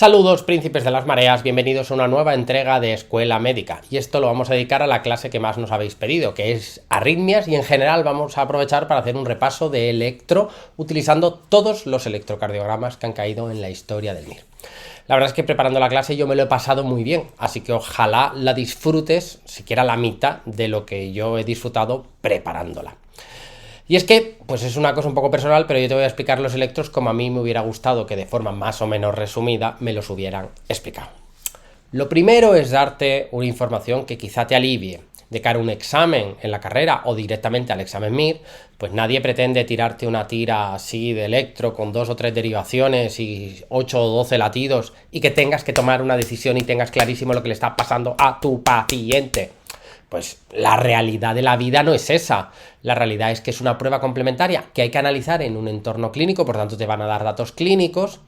Saludos, príncipes de las mareas, bienvenidos a una nueva entrega de Escuela Médica. Y esto lo vamos a dedicar a la clase que más nos habéis pedido, que es arritmias, y en general vamos a aprovechar para hacer un repaso de electro, utilizando todos los electrocardiogramas que han caído en la historia del MIR. La verdad es que preparando la clase yo me lo he pasado muy bien, así que ojalá la disfrutes siquiera la mitad de lo que yo he disfrutado preparándola. Y es que, pues es una cosa un poco personal, pero yo te voy a explicar los electros como a mí me hubiera gustado que de forma más o menos resumida me los hubieran explicado. Lo primero es darte una información que quizá te alivie. De cara a un examen en la carrera o directamente al examen MIR, pues nadie pretende tirarte una tira así de electro con 2 o 3 derivaciones y 8 o 12 latidos y que tengas que tomar una decisión y tengas clarísimo lo que le está pasando a tu paciente. Pues la realidad de la vida no es esa. La realidad es que es una prueba complementaria que hay que analizar en un entorno clínico, por tanto te van a dar datos clínicos,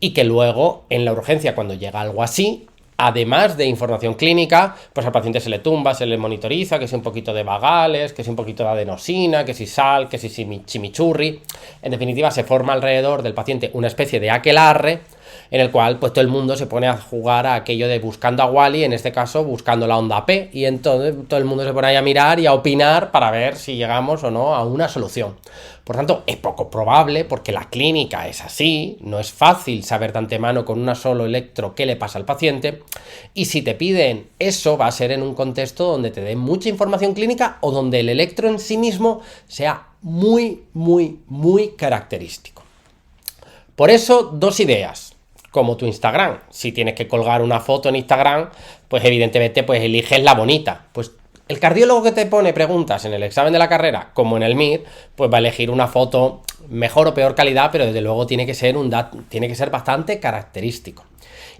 y que luego en la urgencia, cuando llega algo así, además de información clínica, pues al paciente se le tumba, se le monitoriza, que si un poquito de vagales, que si un poquito de adenosina, que si sal, que si chimichurri. En definitiva, se forma alrededor del paciente una especie de aquelarre en el cual pues todo el mundo se pone a jugar a aquello de buscando a Wally, en este caso buscando la onda P, y entonces todo el mundo se pone ahí a mirar y a opinar para ver si llegamos o no a una solución. Por tanto, es poco probable, porque la clínica es así, no es fácil saber de antemano con una solo electro qué le pasa al paciente, y si te piden eso va a ser en un contexto donde te den mucha información clínica o donde el electro en sí mismo sea muy característico. Por eso, dos ideas. Como tu Instagram, si tienes que colgar una foto en Instagram, pues evidentemente pues eliges la bonita. Pues el cardiólogo que te pone preguntas en el examen de la carrera, como en el MIR, pues va a elegir una foto mejor o peor calidad, pero desde luego tiene que ser bastante característico.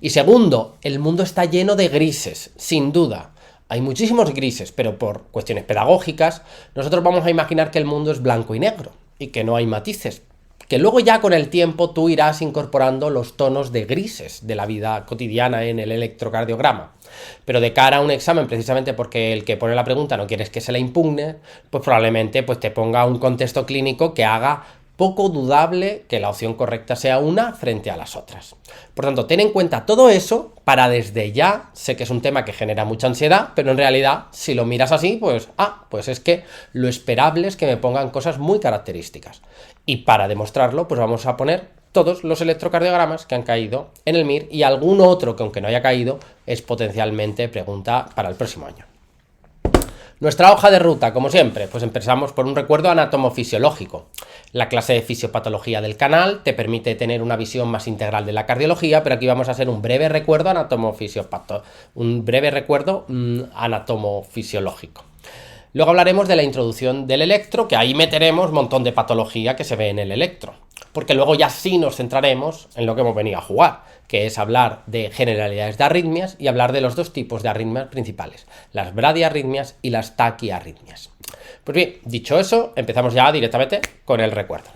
Y segundo, el mundo está lleno de grises, sin duda. Hay muchísimos grises, pero por cuestiones pedagógicas, nosotros vamos a imaginar que el mundo es blanco y negro y que no hay matices. Que luego ya con el tiempo tú irás incorporando los tonos de grises de la vida cotidiana en el electrocardiograma. Pero de cara a un examen, precisamente porque el que pone la pregunta no quieres que se la impugne, pues probablemente pues te ponga un contexto clínico que haga poco dudable que la opción correcta sea una frente a las otras. Por tanto, ten en cuenta todo eso para desde ya, sé que es un tema que genera mucha ansiedad, pero en realidad, si lo miras así, pues es que lo esperable es que me pongan cosas muy características. Y para demostrarlo, pues vamos a poner todos los electrocardiogramas que han caído en el MIR y algún otro que, aunque no haya caído, es potencialmente pregunta para el próximo año. Nuestra hoja de ruta, como siempre, pues empezamos por un recuerdo anatomofisiológico. La clase de fisiopatología del canal te permite tener una visión más integral de la cardiología, pero aquí vamos a hacer un breve recuerdo anatomofisiológico. Luego hablaremos de la introducción del electro, que ahí meteremos un montón de patología que se ve en el electro, porque luego ya sí nos centraremos en lo que hemos venido a jugar, que es hablar de generalidades de arritmias y hablar de los dos tipos de arritmias principales, las bradiarritmias y las taquiarritmias. Pues bien, dicho eso, empezamos ya directamente con el recuerdo.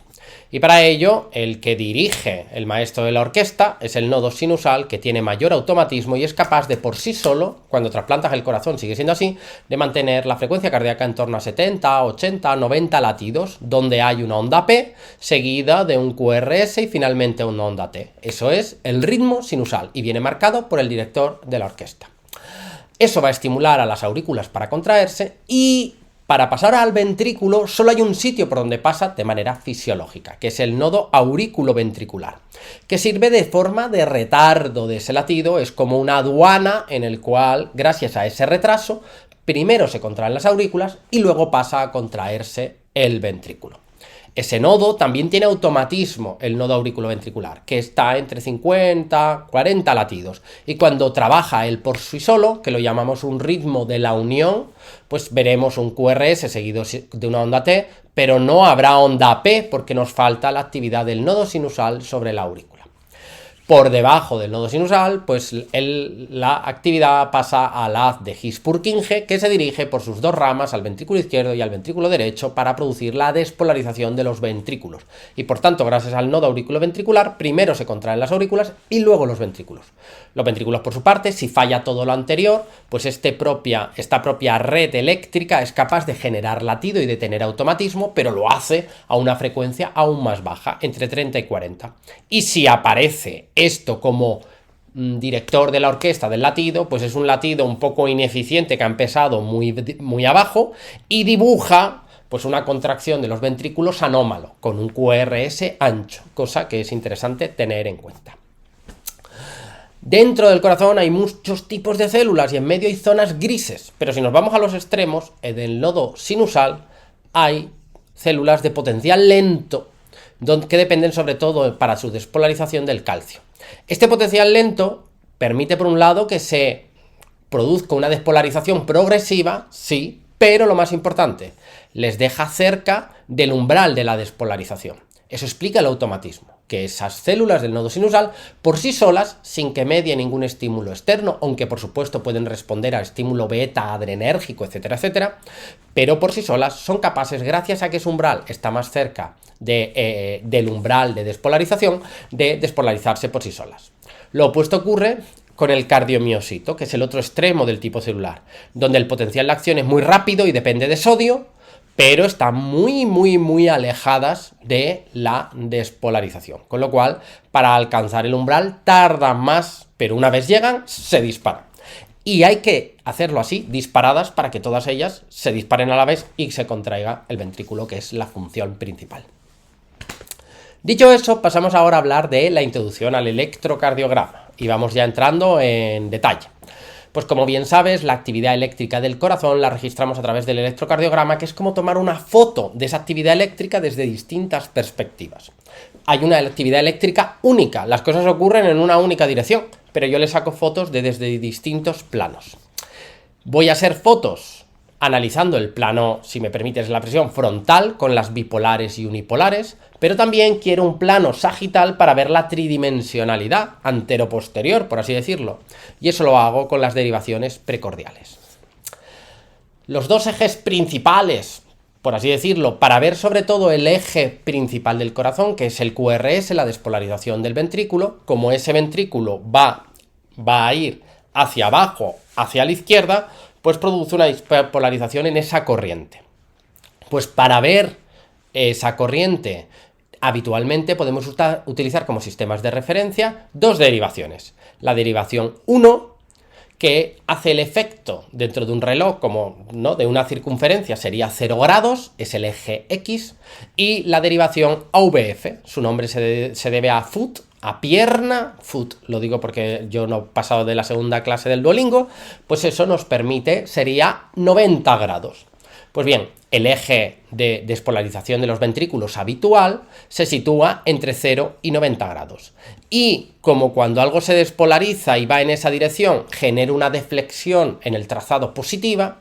Y para ello, el que dirige el maestro de la orquesta es el nodo sinusal, que tiene mayor automatismo y es capaz de por sí solo, cuando trasplantas el corazón sigue siendo así, de mantener la frecuencia cardíaca en torno a 70, 80, 90 latidos, donde hay una onda P seguida de un QRS y finalmente una onda T. Eso es el ritmo sinusal y viene marcado por el director de la orquesta. Eso va a estimular a las aurículas para contraerse, y para pasar al ventrículo solo hay un sitio por donde pasa de manera fisiológica, que es el nodo aurículo-ventricular, que sirve de forma de retardo de ese latido. Es como una aduana en el cual, gracias a ese retraso, primero se contraen las aurículas y luego pasa a contraerse el ventrículo. Ese nodo también tiene automatismo, el nodo auriculoventricular, que está entre 50 y 40 latidos. Y cuando trabaja él por sí solo, que lo llamamos un ritmo de la unión, pues veremos un QRS seguido de una onda T, pero no habrá onda P porque nos falta la actividad del nodo sinusal sobre la aurícula. Por debajo del nodo sinusal, pues la actividad pasa al haz de His-Purkinje, que se dirige por sus dos ramas al ventrículo izquierdo y al ventrículo derecho para producir la despolarización de los ventrículos. Y por tanto, gracias al nodo auriculoventricular, primero se contraen las aurículas y luego los ventrículos. Los ventrículos, por su parte, si falla todo lo anterior, pues esta propia red eléctrica es capaz de generar latido y de tener automatismo, pero lo hace a una frecuencia aún más baja, entre 30 y 40. Y si aparece esto como director de la orquesta del latido, pues es un latido un poco ineficiente que ha empezado muy abajo y dibuja pues una contracción de los ventrículos anómalo, con un QRS ancho, cosa que es interesante tener en cuenta. Dentro del corazón hay muchos tipos de células y en medio hay zonas grises, pero si nos vamos a los extremos, en el nodo sinusal hay células de potencial lento, que dependen sobre todo para su despolarización del calcio. Este potencial lento permite, por un lado, que se produzca una despolarización progresiva, sí, pero lo más importante, les deja cerca del umbral de la despolarización. Eso explica el automatismo, que esas células del nodo sinusal, por sí solas, sin que medie ningún estímulo externo, aunque por supuesto pueden responder a estímulo beta, adrenérgico, etcétera, etcétera, pero por sí solas son capaces, gracias a que su umbral está más cerca del umbral de despolarización, de despolarizarse por sí solas. Lo opuesto ocurre con el cardiomiosito, que es el otro extremo del tipo celular, donde el potencial de acción es muy rápido y depende de sodio, pero están muy alejadas de la despolarización. Con lo cual, para alcanzar el umbral tardan más, pero una vez llegan, se disparan. Y hay que hacerlo así, disparadas, para que todas ellas se disparen a la vez y se contraiga el ventrículo, que es la función principal. Dicho eso, pasamos ahora a hablar de la introducción al electrocardiograma y vamos ya entrando en detalle. Pues como bien sabes, la actividad eléctrica del corazón la registramos a través del electrocardiograma, que es como tomar una foto de esa actividad eléctrica desde distintas perspectivas. Hay una actividad eléctrica única, las cosas ocurren en una única dirección, pero yo le saco fotos desde distintos planos. Voy a hacer fotos analizando el plano, si me permites la expresión, frontal, con las bipolares y unipolares, pero también quiero un plano sagital para ver la tridimensionalidad, antero-posterior, por así decirlo, y eso lo hago con las derivaciones precordiales. Los dos ejes principales, por así decirlo, para ver sobre todo el eje principal del corazón, que es el QRS, la despolarización del ventrículo, como ese ventrículo va a ir hacia abajo, hacia la izquierda, pues produce una despolarización en esa corriente. Pues para ver esa corriente, habitualmente podemos utilizar como sistemas de referencia dos derivaciones. La derivación 1, que hace el efecto dentro de un reloj, como ¿no? de una circunferencia, sería 0 grados, es el eje X, y la derivación AVF, su nombre se debe a foot, a pierna, foot, lo digo porque yo no he pasado de la segunda clase del Duolingo, pues eso nos permite, sería 90 grados. Pues bien, el eje de despolarización de los ventrículos habitual se sitúa entre 0 y 90 grados. Y como cuando algo se despolariza y va en esa dirección, genera una deflexión en el trazado positiva,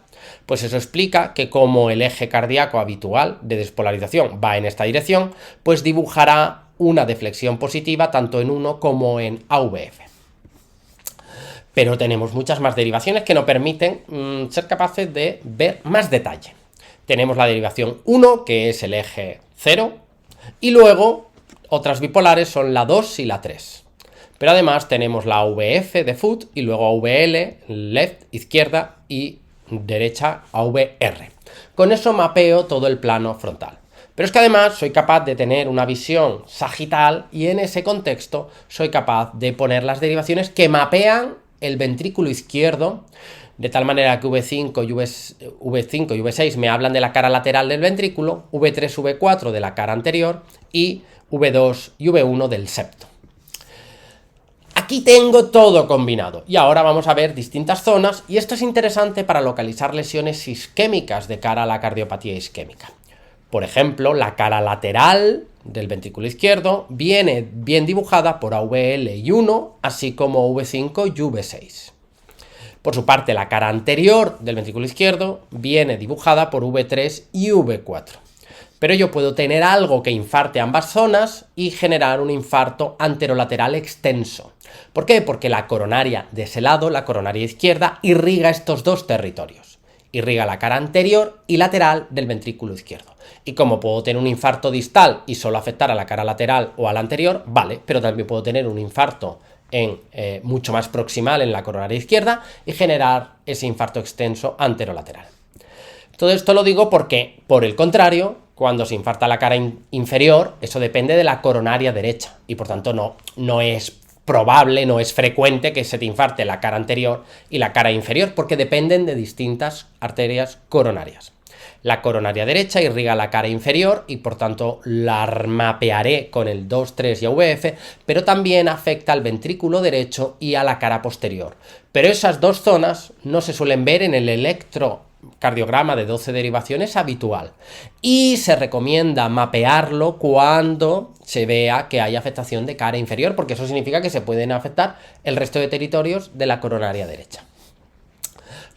pues eso explica que como el eje cardíaco habitual de despolarización va en esta dirección, pues dibujará una deflexión positiva tanto en uno como en AVF. Pero tenemos muchas más derivaciones que nos permiten ser capaces de ver más detalle. Tenemos la derivación 1, que es el eje 0, y luego otras bipolares son la 2 y la 3. Pero además tenemos la AVF de foot y luego AVL, left, izquierda y derecha, AVR. Con eso mapeo todo el plano frontal. Pero es que además soy capaz de tener una visión sagital y en ese contexto soy capaz de poner las derivaciones que mapean el ventrículo izquierdo, de tal manera que V5 y V6 me hablan de la cara lateral del ventrículo, V3 y V4 de la cara anterior y V2 y V1 del septo. Aquí tengo todo combinado y ahora vamos a ver distintas zonas y esto es interesante para localizar lesiones isquémicas de cara a la cardiopatía isquémica. Por ejemplo, la cara lateral del ventrículo izquierdo viene bien dibujada por AVL1, así como V5 y V6. Por su parte, la cara anterior del ventrículo izquierdo viene dibujada por V3 y V4. Pero yo puedo tener algo que infarte ambas zonas y generar un infarto anterolateral extenso. ¿Por qué? Porque la coronaria de ese lado, la coronaria izquierda, irriga estos dos territorios. Irriga la cara anterior y lateral del ventrículo izquierdo. Y como puedo tener un infarto distal y solo afectar a la cara lateral o a la anterior, vale, pero también puedo tener un infarto mucho más proximal en la coronaria izquierda y generar ese infarto extenso anterolateral. Todo esto lo digo porque, por el contrario, cuando se infarta la cara inferior, eso depende de la coronaria derecha y por tanto no es probable, no es frecuente que se te infarte la cara anterior y la cara inferior, porque dependen de distintas arterias coronarias. La coronaria derecha irriga la cara inferior y por tanto la mapearé con el 2, 3 y AVF, pero también afecta al ventrículo derecho y a la cara posterior. Pero esas dos zonas no se suelen ver en el electrocardiograma de 12 derivaciones habitual y se recomienda mapearlo cuando se vea que hay afectación de cara inferior, porque eso significa que se pueden afectar el resto de territorios de la coronaria derecha.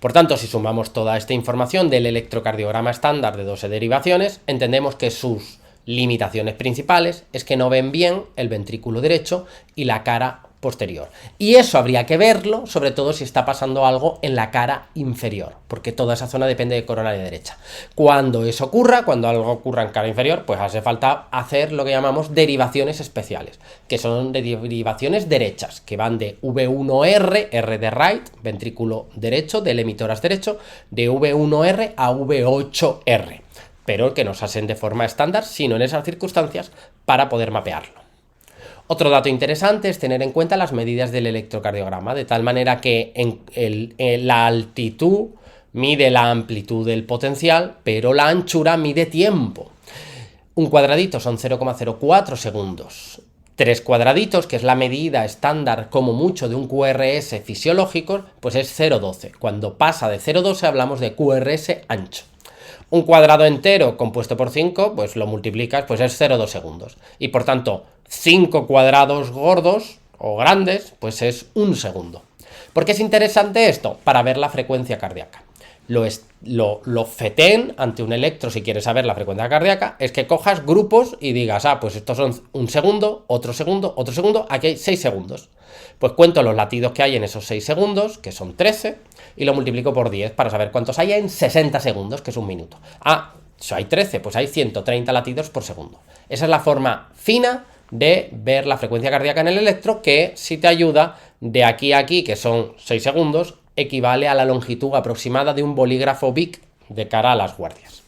Por tanto, si sumamos toda esta información del electrocardiograma estándar de 12 derivaciones, entendemos que sus limitaciones principales es que no ven bien el ventrículo derecho y la cara posterior. Y eso habría que verlo, sobre todo si está pasando algo en la cara inferior, porque toda esa zona depende de coronaria derecha. Cuando eso ocurra, cuando algo ocurra en cara inferior, pues hace falta hacer lo que llamamos derivaciones especiales, que son derivaciones derechas, que van de V1R, R de right, ventrículo derecho, del emitoras derecho, de V1R a V8R, pero que no se hacen de forma estándar, sino en esas circunstancias para poder mapearlo. Otro dato interesante es tener en cuenta las medidas del electrocardiograma, de tal manera que la altitud mide la amplitud del potencial, pero la anchura mide tiempo. Un cuadradito son 0,04 segundos. 3 cuadraditos, que es la medida estándar como mucho de un QRS fisiológico, pues es 0,12. Cuando pasa de 0,12 hablamos de QRS ancho. Un cuadrado entero compuesto por 5, pues lo multiplicas, pues es 0,2 segundos. Y por tanto, 5 cuadrados gordos o grandes, pues es 1 segundo. ¿Por qué es interesante esto? Para ver la frecuencia cardíaca. Lo fetén ante un electro, si quieres saber la frecuencia cardíaca, es que cojas grupos y digas, pues estos son 1 segundo, otro segundo, aquí hay 6 segundos. Pues cuento los latidos que hay en esos 6 segundos, que son 13, y lo multiplico por 10 para saber cuántos hay en 60 segundos, que es un minuto. Si hay 13, pues hay 130 latidos por segundo. Esa es la forma fina de ver la frecuencia cardíaca en el electro, que si te ayuda de aquí a aquí, que son 6 segundos, equivale a la longitud aproximada de un bolígrafo Bic de cara a las guardias.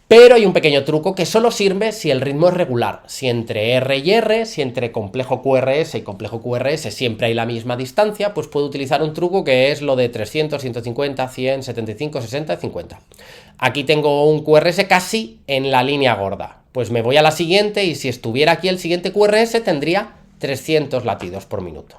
Pero hay un pequeño truco que solo sirve si el ritmo es regular. Si entre R y R, si entre complejo QRS y complejo QRS siempre hay la misma distancia, pues puedo utilizar un truco que es lo de 300, 150, 100, 75, 60 y 50. Aquí tengo un QRS casi en la línea gorda. Pues me voy a la siguiente y si estuviera aquí el siguiente QRS tendría 300 latidos por minuto.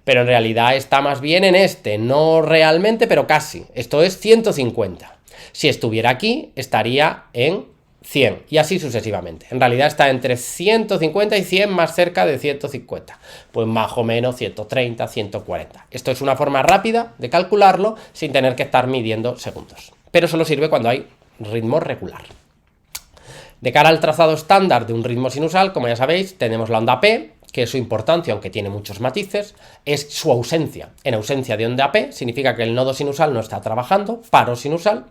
Pero en realidad está más bien en este, no realmente, pero casi. Esto es 150. Si estuviera aquí, estaría en 100 y así sucesivamente. En realidad está entre 150 y 100, más cerca de 150. Pues más o menos 130, 140. Esto es una forma rápida de calcularlo sin tener que estar midiendo segundos. Pero solo sirve cuando hay ritmo regular. De cara al trazado estándar de un ritmo sinusal, como ya sabéis, tenemos la onda P, que su importancia, aunque tiene muchos matices, es su ausencia. En ausencia de onda P significa que el nodo sinusal no está trabajando, paro sinusal,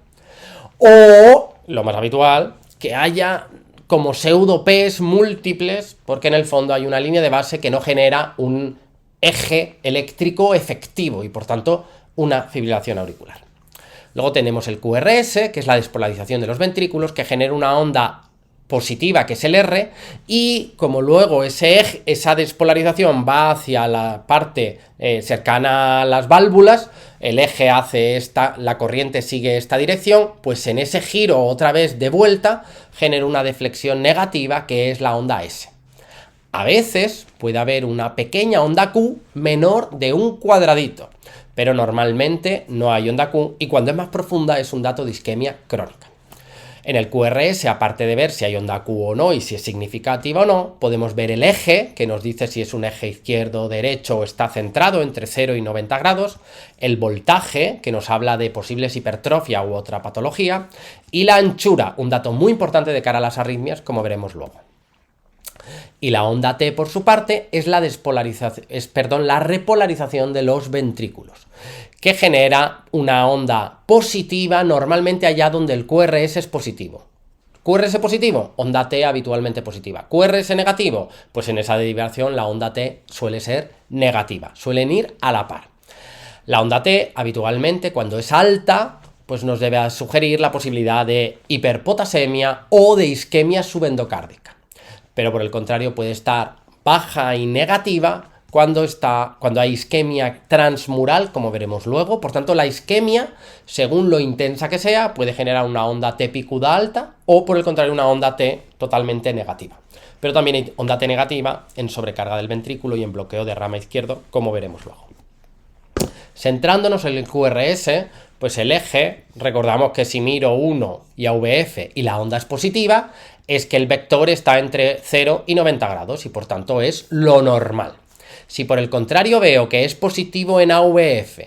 o, lo más habitual, que haya como pseudo P's múltiples, porque en el fondo hay una línea de base que no genera un eje eléctrico efectivo y por tanto una fibrilación auricular. Luego tenemos el QRS, que es la despolarización de los ventrículos, que genera una onda positiva, que es el R, y como luego esa despolarización va hacia la parte cercana a las válvulas, el eje hace la corriente sigue esta dirección, pues en ese giro otra vez de vuelta genera una deflexión negativa, que es la onda S. A veces puede haber una pequeña onda Q menor de un cuadradito, pero normalmente no hay onda Q, y cuando es más profunda es un dato de isquemia crónica. En el QRS, aparte de ver si hay onda Q o no y si es significativa o no, podemos ver el eje, que nos dice si es un eje izquierdo o derecho o está centrado entre 0 y 90 grados, el voltaje, que nos habla de posibles hipertrofia u otra patología, y la anchura, un dato muy importante de cara a las arritmias, como veremos luego. Y la onda T, por su parte, es la repolarización de los ventrículos, que genera una onda positiva normalmente allá donde el QRS es positivo. QRS positivo, onda T habitualmente positiva. QRS negativo, pues en esa derivación la onda T suele ser negativa, suelen ir a la par. La onda T habitualmente cuando es alta, pues nos debe sugerir la posibilidad de hiperpotasemia o de isquemia subendocárdica. Pero por el contrario puede estar baja y negativa cuando hay isquemia transmural, como veremos luego. Por tanto, la isquemia, según lo intensa que sea, puede generar una onda T picuda alta o, por el contrario, una onda T totalmente negativa. Pero también hay onda T negativa en sobrecarga del ventrículo y en bloqueo de rama izquierdo, como veremos luego. Centrándonos en el QRS, pues el eje, recordamos que si miro 1 y AVF y la onda es positiva, es que el vector está entre 0 y 90 grados y por tanto es lo normal. Si por el contrario veo que es positivo en AVF,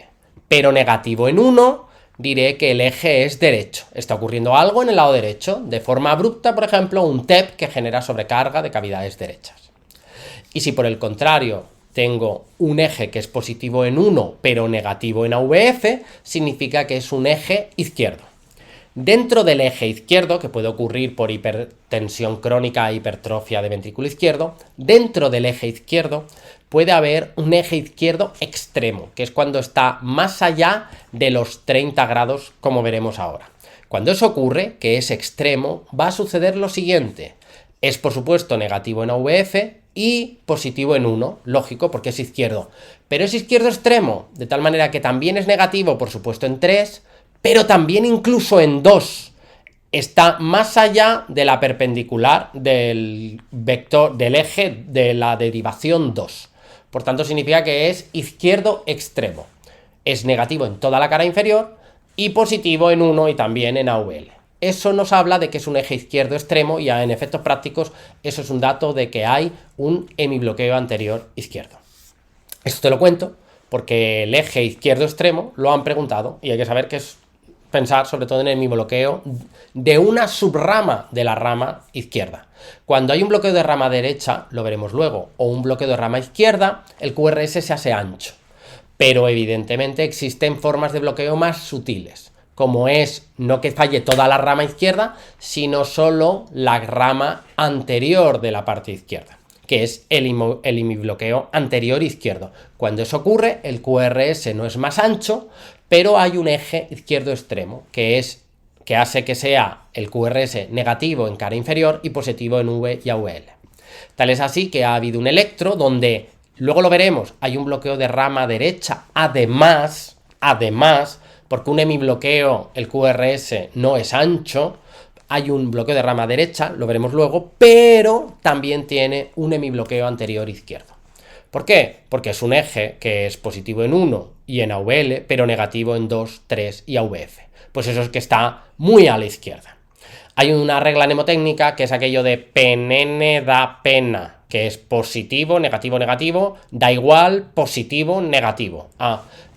pero negativo en 1, diré que el eje es derecho. Está ocurriendo algo en el lado derecho, de forma abrupta, por ejemplo, un TEP que genera sobrecarga de cavidades derechas. Y si por el contrario tengo un eje que es positivo en 1, pero negativo en AVF, significa que es un eje izquierdo. Dentro del eje izquierdo, que puede ocurrir por hipertensión crónica e hipertrofia de ventrículo izquierdo, dentro del eje izquierdo puede haber un eje izquierdo extremo, que es cuando está más allá de los 30 grados, como veremos ahora. Cuando eso ocurre, que es extremo, va a suceder lo siguiente. Es, por supuesto, negativo en AVF y positivo en 1, lógico, porque es izquierdo. Pero es izquierdo extremo, de tal manera que también es negativo, por supuesto, en 3, pero también incluso en 2. Está más allá de la perpendicular del vector, del eje de la derivación 2. Por tanto, significa que es izquierdo extremo. Es negativo en toda la cara inferior y positivo en 1 y también en AVL. Eso nos habla de que es un eje izquierdo extremo y en efectos prácticos eso es un dato de que hay un hemibloqueo anterior izquierdo. Esto te lo cuento porque el eje izquierdo extremo lo han preguntado y hay que saber que es pensar sobre todo en el hemibloqueo de una subrama de la rama izquierda. Cuando hay un bloqueo de rama derecha, lo veremos luego, o un bloqueo de rama izquierda, el QRS se hace ancho. Pero evidentemente existen formas de bloqueo más sutiles, como es no que falle toda la rama izquierda, sino solo la rama anterior de la parte izquierda, que es el hemibloqueo anterior izquierdo. Cuando eso ocurre, el QRS no es más ancho, pero hay un eje izquierdo extremo, que hace que sea el QRS negativo en cara inferior y positivo en V y AVL. Tal es así que ha habido un electro donde, luego lo veremos, hay un bloqueo de rama derecha, además, porque un hemibloqueo, el QRS, no es ancho, hay un bloqueo de rama derecha, lo veremos luego, pero también tiene un hemibloqueo anterior izquierdo. ¿Por qué? Porque es un eje que es positivo en 1 y en AVL, pero negativo en 2, 3 y AVF. Pues eso es que está muy a la izquierda. Hay una regla mnemotécnica que es aquello de penene da pena, que es positivo, negativo, negativo, da igual, positivo, negativo.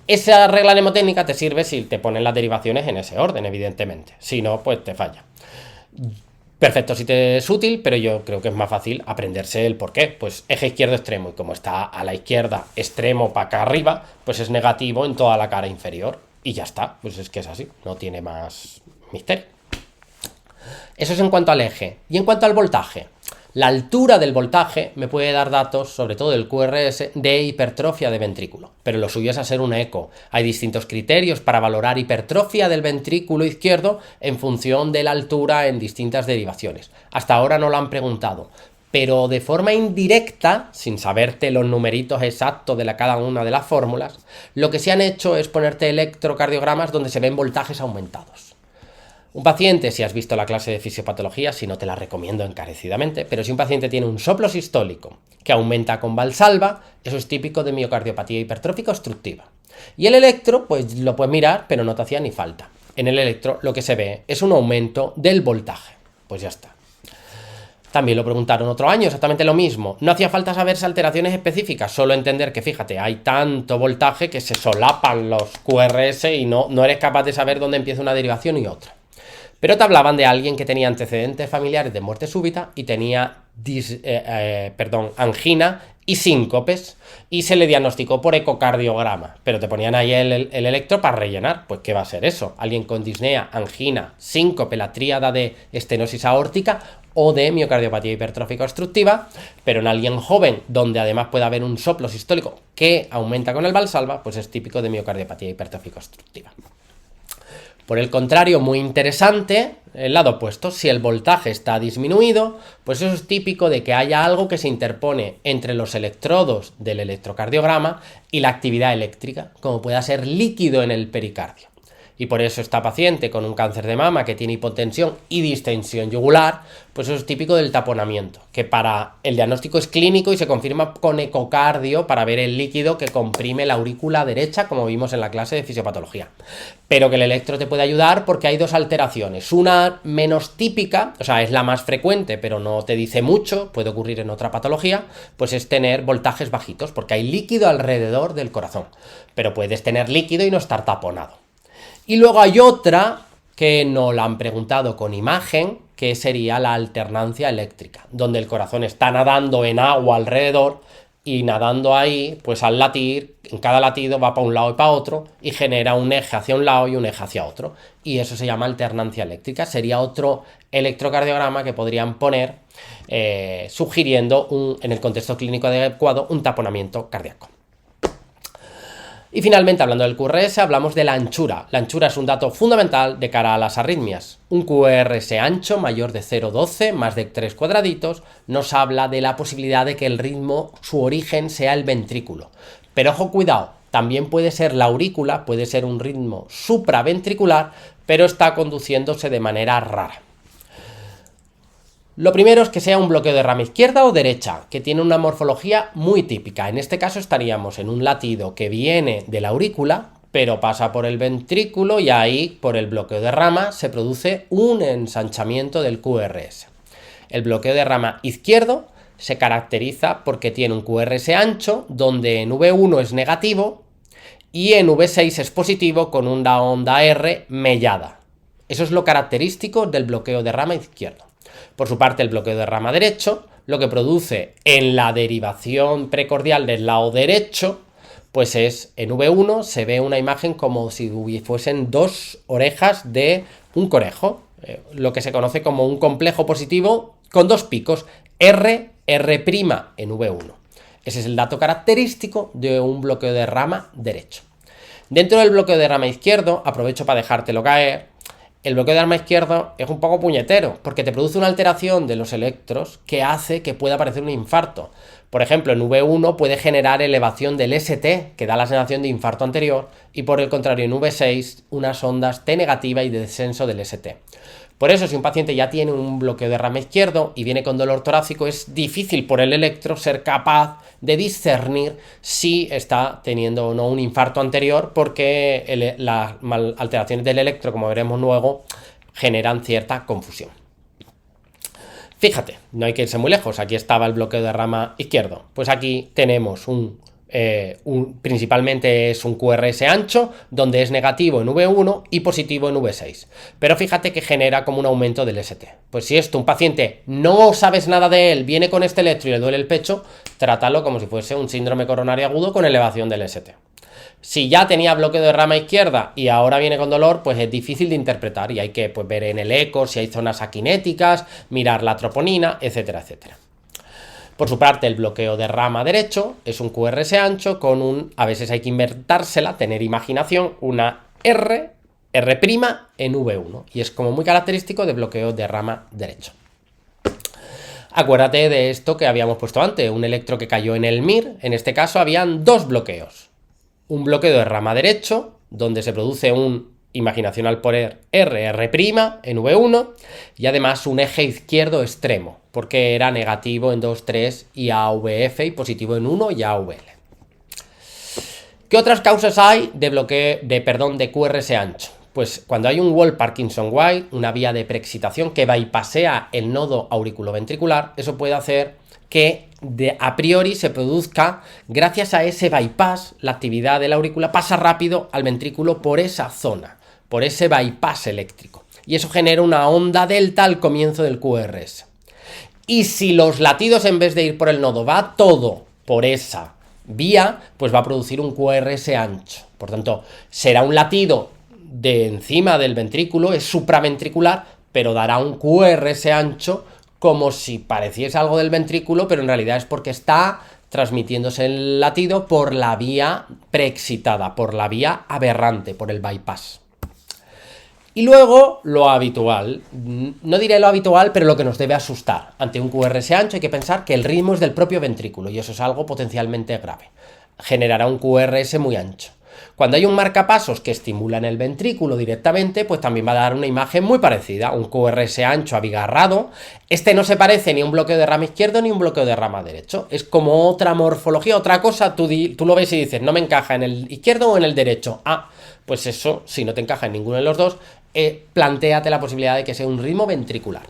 Esa regla mnemotécnica te sirve si te ponen las derivaciones en ese orden, evidentemente. Si no, pues te falla. Perfecto, si te es útil, pero yo creo que es más fácil aprenderse el por qué. Pues eje izquierdo extremo, y como está a la izquierda, extremo para acá arriba, pues es negativo en toda la cara inferior. Y ya está, pues es que es así, no tiene más misterio. Eso es en cuanto al eje. Y en cuanto al voltaje, la altura del voltaje me puede dar datos, sobre todo del QRS, de hipertrofia de ventrículo. Pero lo suyo es hacer un eco. Hay distintos criterios para valorar hipertrofia del ventrículo izquierdo en función de la altura en distintas derivaciones. Hasta ahora no lo han preguntado. Pero de forma indirecta, sin saberte los numeritos exactos de cada una de las fórmulas, lo que se han hecho es ponerte electrocardiogramas donde se ven voltajes aumentados. Un paciente, si has visto la clase de fisiopatología, si no te la recomiendo encarecidamente, pero si un paciente tiene un soplo sistólico que aumenta con Valsalva, eso es típico de miocardiopatía hipertrófica obstructiva. Y el electro, pues lo puedes mirar, pero no te hacía ni falta. En el electro lo que se ve es un aumento del voltaje. Pues ya está. También lo preguntaron otro año, exactamente lo mismo. No hacía falta saberse alteraciones específicas, solo entender que, fíjate, hay tanto voltaje que se solapan los QRS y no eres capaz de saber dónde empieza una derivación y otra. Pero te hablaban de alguien que tenía antecedentes familiares de muerte súbita y tenía angina y síncopes y se le diagnosticó por ecocardiograma, pero te ponían ahí el electro para rellenar. Pues ¿qué va a ser eso? Alguien con disnea, angina, síncope, la tríada de estenosis aórtica o de miocardiopatía hipertrófica obstructiva, pero en alguien joven donde además puede haber un soplo sistólico que aumenta con el Valsalva, pues es típico de miocardiopatía hipertrófica obstructiva. Por el contrario, muy interesante, el lado opuesto, si el voltaje está disminuido, pues eso es típico de que haya algo que se interpone entre los electrodos del electrocardiograma y la actividad eléctrica, como pueda ser líquido en el pericardio. Y por eso esta paciente con un cáncer de mama que tiene hipotensión y distensión yugular, pues eso es típico del taponamiento, que para el diagnóstico es clínico y se confirma con ecocardio para ver el líquido que comprime la aurícula derecha, como vimos en la clase de fisiopatología. Pero que el electro te puede ayudar porque hay dos alteraciones. Una menos típica, o sea, es la más frecuente, pero no te dice mucho, puede ocurrir en otra patología, pues es tener voltajes bajitos, porque hay líquido alrededor del corazón. Pero puedes tener líquido y no estar taponado. Y luego hay otra que no la han preguntado con imagen, que sería la alternancia eléctrica, donde el corazón está nadando en agua alrededor y nadando ahí, pues al latir, en cada latido va para un lado y para otro y genera un eje hacia un lado y un eje hacia otro. Y eso se llama alternancia eléctrica. Sería otro electrocardiograma que podrían poner sugiriendo, en el contexto clínico adecuado, un taponamiento cardíaco. Y finalmente, hablando del QRS, hablamos de la anchura. La anchura es un dato fundamental de cara a las arritmias. Un QRS ancho mayor de 0,12, más de 3 cuadraditos, nos habla de la posibilidad de que el ritmo, su origen, sea el ventrículo. Pero ojo, cuidado, también puede ser la aurícula, puede ser un ritmo supraventricular, pero está conduciéndose de manera rara. Lo primero es que sea un bloqueo de rama izquierda o derecha, que tiene una morfología muy típica. En este caso estaríamos en un latido que viene de la aurícula, pero pasa por el ventrículo y ahí, por el bloqueo de rama, se produce un ensanchamiento del QRS. El bloqueo de rama izquierdo se caracteriza porque tiene un QRS ancho, donde en V1 es negativo y en V6 es positivo con una onda R mellada. Eso es lo característico del bloqueo de rama izquierdo. Por su parte, el bloqueo de rama derecho, lo que produce en la derivación precordial del lado derecho, pues es en V1 se ve una imagen como si fuesen dos orejas de un conejo, lo que se conoce como un complejo positivo con dos picos, R en V1. Ese es el dato característico de un bloqueo de rama derecho. Dentro del bloqueo de rama izquierdo, aprovecho para dejártelo caer, el bloqueo de rama izquierdo es un poco puñetero, porque te produce una alteración de los electros que hace que pueda aparecer un infarto. Por ejemplo, en V1 puede generar elevación del ST, que da la sensación de infarto anterior, y por el contrario en V6 unas ondas T negativa y de descenso del ST. Por eso, si un paciente ya tiene un bloqueo de rama izquierdo y viene con dolor torácico, es difícil por el electro ser capaz de discernir si está teniendo o no un infarto anterior, porque las alteraciones del electro, como veremos luego, generan cierta confusión. Fíjate, no hay que irse muy lejos. Aquí estaba el bloqueo de rama izquierdo. Pues aquí tenemos principalmente es un QRS ancho, donde es negativo en V1 y positivo en V6. Pero fíjate que genera como un aumento del ST. Pues si esto, un paciente, no sabes nada de él, viene con este electro y le duele el pecho, trátalo como si fuese un síndrome coronario agudo con elevación del ST. Si ya tenía bloqueo de rama izquierda y ahora viene con dolor, pues es difícil de interpretar y hay que ver en el eco si hay zonas aquinéticas, mirar la troponina, etcétera, etcétera. Por su parte, el bloqueo de rama derecho es un QRS ancho con a veces hay que inventársela, tener imaginación, una R en V1. Y es como muy característico de bloqueo de rama derecho. Acuérdate de esto que habíamos puesto antes, un electro que cayó en el MIR. En este caso habían dos bloqueos. Un bloqueo de rama derecho, donde se produce un imaginación al poner R en V1 y además un eje izquierdo extremo, porque era negativo en 2, 3 y AVF y positivo en 1 y AVL. ¿Qué otras causas hay de QRS ancho? Pues cuando hay un wall Parkinson-White, una vía de preexcitación que bypasea el nodo auriculoventricular, eso puede hacer que a priori se produzca, gracias a ese bypass, la actividad de la aurícula pasa rápido al ventrículo por esa zona, por ese bypass eléctrico. Y eso genera una onda delta al comienzo del QRS. Y si los latidos, en vez de ir por el nodo, va todo por esa vía, pues va a producir un QRS ancho. Por tanto, será un latido de encima del ventrículo, es supraventricular, pero dará un QRS ancho como si pareciese algo del ventrículo, pero en realidad es porque está transmitiéndose el latido por la vía preexcitada, por la vía aberrante, por el bypass. Y luego lo habitual, no diré lo habitual, pero lo que nos debe asustar. Ante un QRS ancho hay que pensar que el ritmo es del propio ventrículo y eso es algo potencialmente grave. Generará un QRS muy ancho. Cuando hay un marcapasos que estimula en el ventrículo directamente, pues también va a dar una imagen muy parecida, un QRS ancho abigarrado. Este no se parece ni a un bloqueo de rama izquierdo ni a un bloqueo de rama derecho. Es como otra morfología, otra cosa. Tú lo ves y dices, no me encaja en el izquierdo o en el derecho. Ah, pues eso, si no te encaja en ninguno de los dos, plantéate la posibilidad de que sea un ritmo ventricular.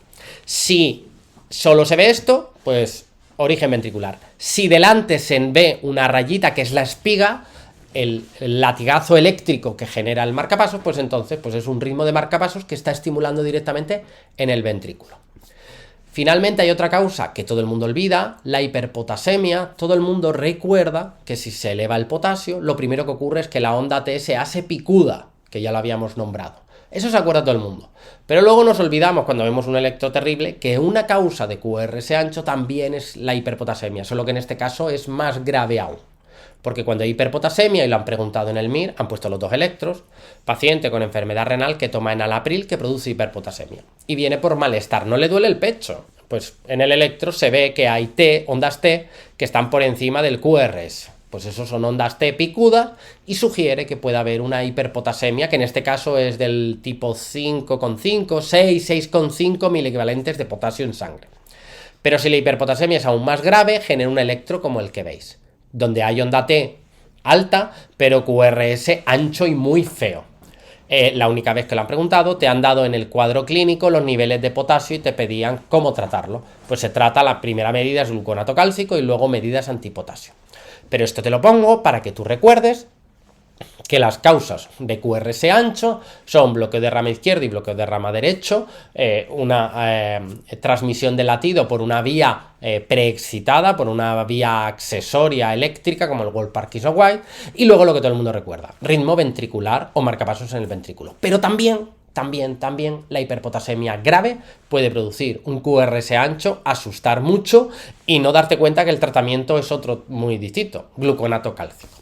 Si solo se ve esto, pues origen ventricular. Si delante se ve una rayita que es la espiga, el latigazo eléctrico que genera el marcapasos, pues entonces pues es un ritmo de marcapasos que está estimulando directamente en el ventrículo. Finalmente hay otra causa que todo el mundo olvida, la hiperpotasemia. Todo el mundo recuerda que si se eleva el potasio, lo primero que ocurre es que la onda T se hace picuda, que ya lo habíamos nombrado. Eso se acuerda todo el mundo. Pero luego nos olvidamos cuando vemos un electro terrible que una causa de QRS ancho también es la hiperpotasemia, solo que en este caso es más grave aún. Porque cuando hay hiperpotasemia, y lo han preguntado en el MIR, han puesto los dos electros, paciente con enfermedad renal que toma enalapril que produce hiperpotasemia. Y viene por malestar, no le duele el pecho. Pues en el electro se ve que hay ondas T que están por encima del QRS. Pues eso son ondas T picudas y sugiere que puede haber una hiperpotasemia, que en este caso es del tipo 5,5, 6, 6,5 miliequivalentes de potasio en sangre. Pero si la hiperpotasemia es aún más grave, genera un electro como el que veis, donde hay onda T alta, pero QRS ancho y muy feo. La única vez que lo han preguntado, te han dado en el cuadro clínico los niveles de potasio y te pedían cómo tratarlo. Pues se trata, la primera medida es gluconato cálcico y luego medidas antipotasio. Pero esto te lo pongo para que tú recuerdes que las causas de QRS ancho son bloqueo de rama izquierda y bloqueo de rama derecho, una transmisión de latido por una vía preexcitada, por una vía accesoria eléctrica como el Wolff-Parkinson-White, y luego lo que todo el mundo recuerda, ritmo ventricular o marcapasos en el ventrículo. Pero también la hiperpotasemia grave puede producir un QRS ancho, asustar mucho y no darte cuenta que el tratamiento es otro muy distinto, gluconato cálcico.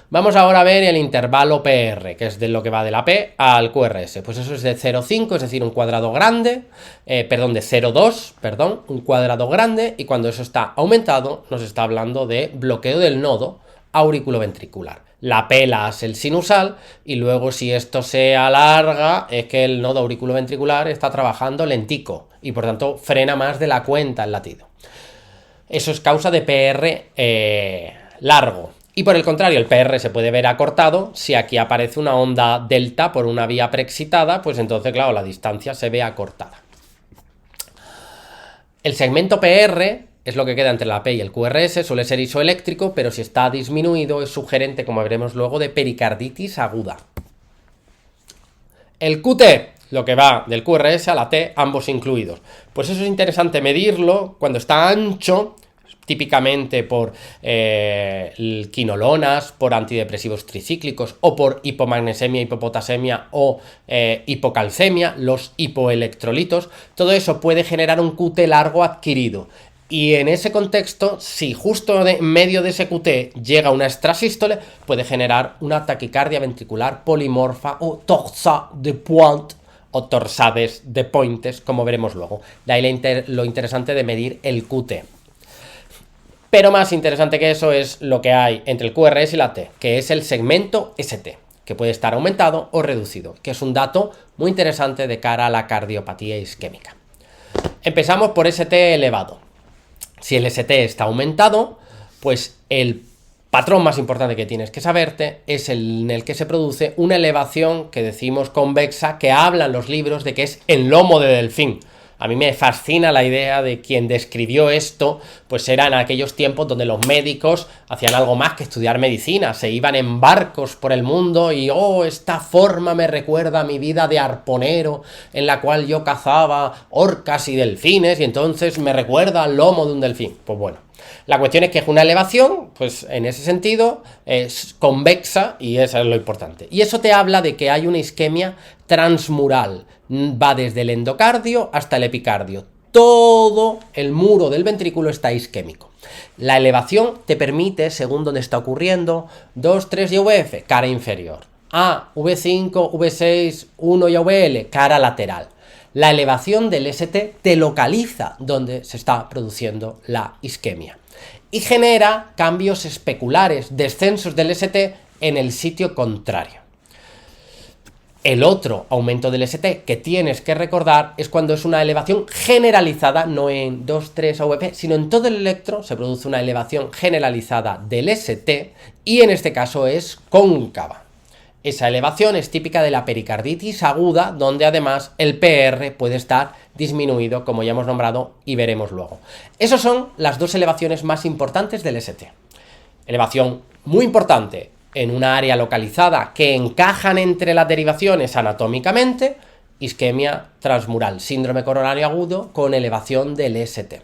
Vamos ahora a ver el intervalo PR, que es de lo que va de la P al QRS. Pues eso es de 0,5, es decir, un cuadrado grande, de 0,2, un cuadrado grande, y cuando eso está aumentado, nos está hablando de bloqueo del nodo auriculoventricular. La P la hace el sinusal, y luego si esto se alarga, es que el nodo auriculoventricular está trabajando lentico, y por tanto frena más de la cuenta el latido. Eso es causa de PR largo. Y por el contrario, el PR se puede ver acortado. Si aquí aparece una onda delta por una vía preexcitada, pues entonces, claro, la distancia se ve acortada. El segmento PR es lo que queda entre la P y el QRS, suele ser isoeléctrico, pero si está disminuido es sugerente, como veremos luego, de pericarditis aguda. El QT, lo que va del QRS a la T, ambos incluidos. Pues eso es interesante medirlo cuando está ancho, típicamente por quinolonas, por antidepresivos tricíclicos o por hipomagnesemia, hipopotasemia o hipocalcemia, los hipoelectrolitos. Todo eso puede generar un QT largo adquirido. Y en ese contexto, si justo en medio de ese QT llega una extrasístole, puede generar una taquicardia ventricular polimorfa o torsades de pointe o torsades de pointes, como veremos luego. De ahí lo interesante de medir el QT. Pero más interesante que eso es lo que hay entre el QRS y la T, que es el segmento ST, que puede estar aumentado o reducido, que es un dato muy interesante de cara a la cardiopatía isquémica. Empezamos por ST elevado. Si el ST está aumentado, pues el patrón más importante que tienes que saberte es el en el que se produce una elevación que decimos convexa, que hablan los libros de que es el lomo de delfín. A mí me fascina la idea de quien describió esto, pues eran aquellos tiempos donde los médicos hacían algo más que estudiar medicina, se iban en barcos por el mundo y esta forma me recuerda a mi vida de arponero, en la cual yo cazaba orcas y delfines, y entonces me recuerda al lomo de un delfín. Pues bueno, la cuestión es que es una elevación, pues en ese sentido es convexa y eso es lo importante. Y eso te habla de que hay una isquemia transmural, va desde el endocardio hasta el epicardio. Todo el muro del ventrículo está isquémico. La elevación te permite, según donde está ocurriendo, 2, 3 y VF, cara inferior. a V5, V6, 1 y AVL, cara lateral. La elevación del ST te localiza donde se está produciendo la isquemia y genera cambios especulares, descensos del ST en el sitio contrario. El otro aumento del ST que tienes que recordar es cuando es una elevación generalizada, no en 2, 3 AVP, sino en todo el electro se produce una elevación generalizada del ST y en este caso es cóncava. Esa elevación es típica de la pericarditis aguda, donde además el PR puede estar disminuido, como ya hemos nombrado y veremos luego. Esas son las dos elevaciones más importantes del ST. Elevación muy importante en una área localizada que encajan entre las derivaciones anatómicamente, isquemia transmural, síndrome coronario agudo con elevación del ST.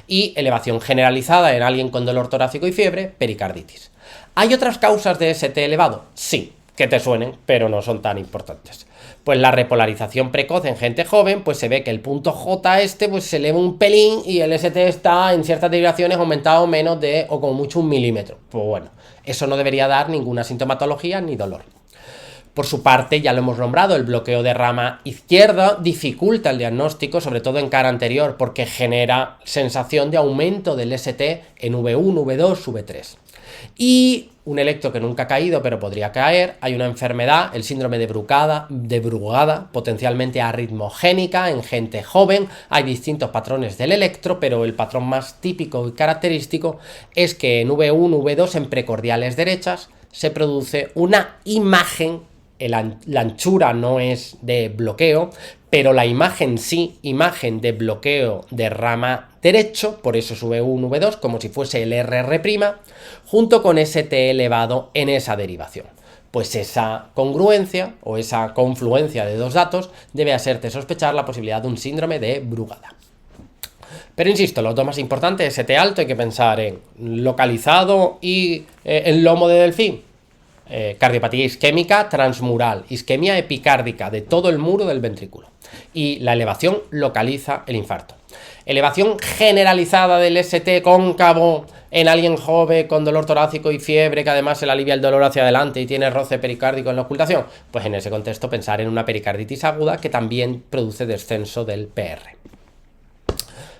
Y elevación generalizada en alguien con dolor torácico y fiebre, pericarditis. ¿Hay otras causas de ST elevado? Sí, que te suenen, pero no son tan importantes. Pues la repolarización precoz en gente joven, pues se ve que el punto J pues se eleva un pelín y el ST está en ciertas derivaciones aumentado menos de, o como mucho, 1 milímetro. Pues bueno, eso no debería dar ninguna sintomatología ni dolor. Por su parte, ya lo hemos nombrado, el bloqueo de rama izquierda dificulta el diagnóstico, sobre todo en cara anterior, porque genera sensación de aumento del ST en V1, V2, V3. Y un electro que nunca ha caído, pero podría caer, hay una enfermedad, el síndrome de Brugada, potencialmente arritmogénica en gente joven. Hay distintos patrones del electro, pero el patrón más típico y característico es que en V1, V2, en precordiales derechas, se produce una imagen. La anchura no es de bloqueo, pero la imagen sí, imagen de bloqueo de rama derecho, por eso es V1, V2, como si fuese el RR', junto con ST elevado en esa derivación. Pues esa congruencia o esa confluencia de dos datos debe hacerte sospechar la posibilidad de un síndrome de Brugada. Pero insisto, los dos más importantes, ST alto, hay que pensar en localizado y en lomo de delfín. Cardiopatía isquémica transmural, isquemia epicárdica de todo el muro del ventrículo. Y la elevación localiza el infarto. Elevación generalizada del ST cóncavo en alguien joven con dolor torácico y fiebre, que además se le alivia el dolor hacia adelante y tiene roce pericárdico en la ocultación. Pues en ese contexto pensar en una pericarditis aguda que también produce descenso del PR.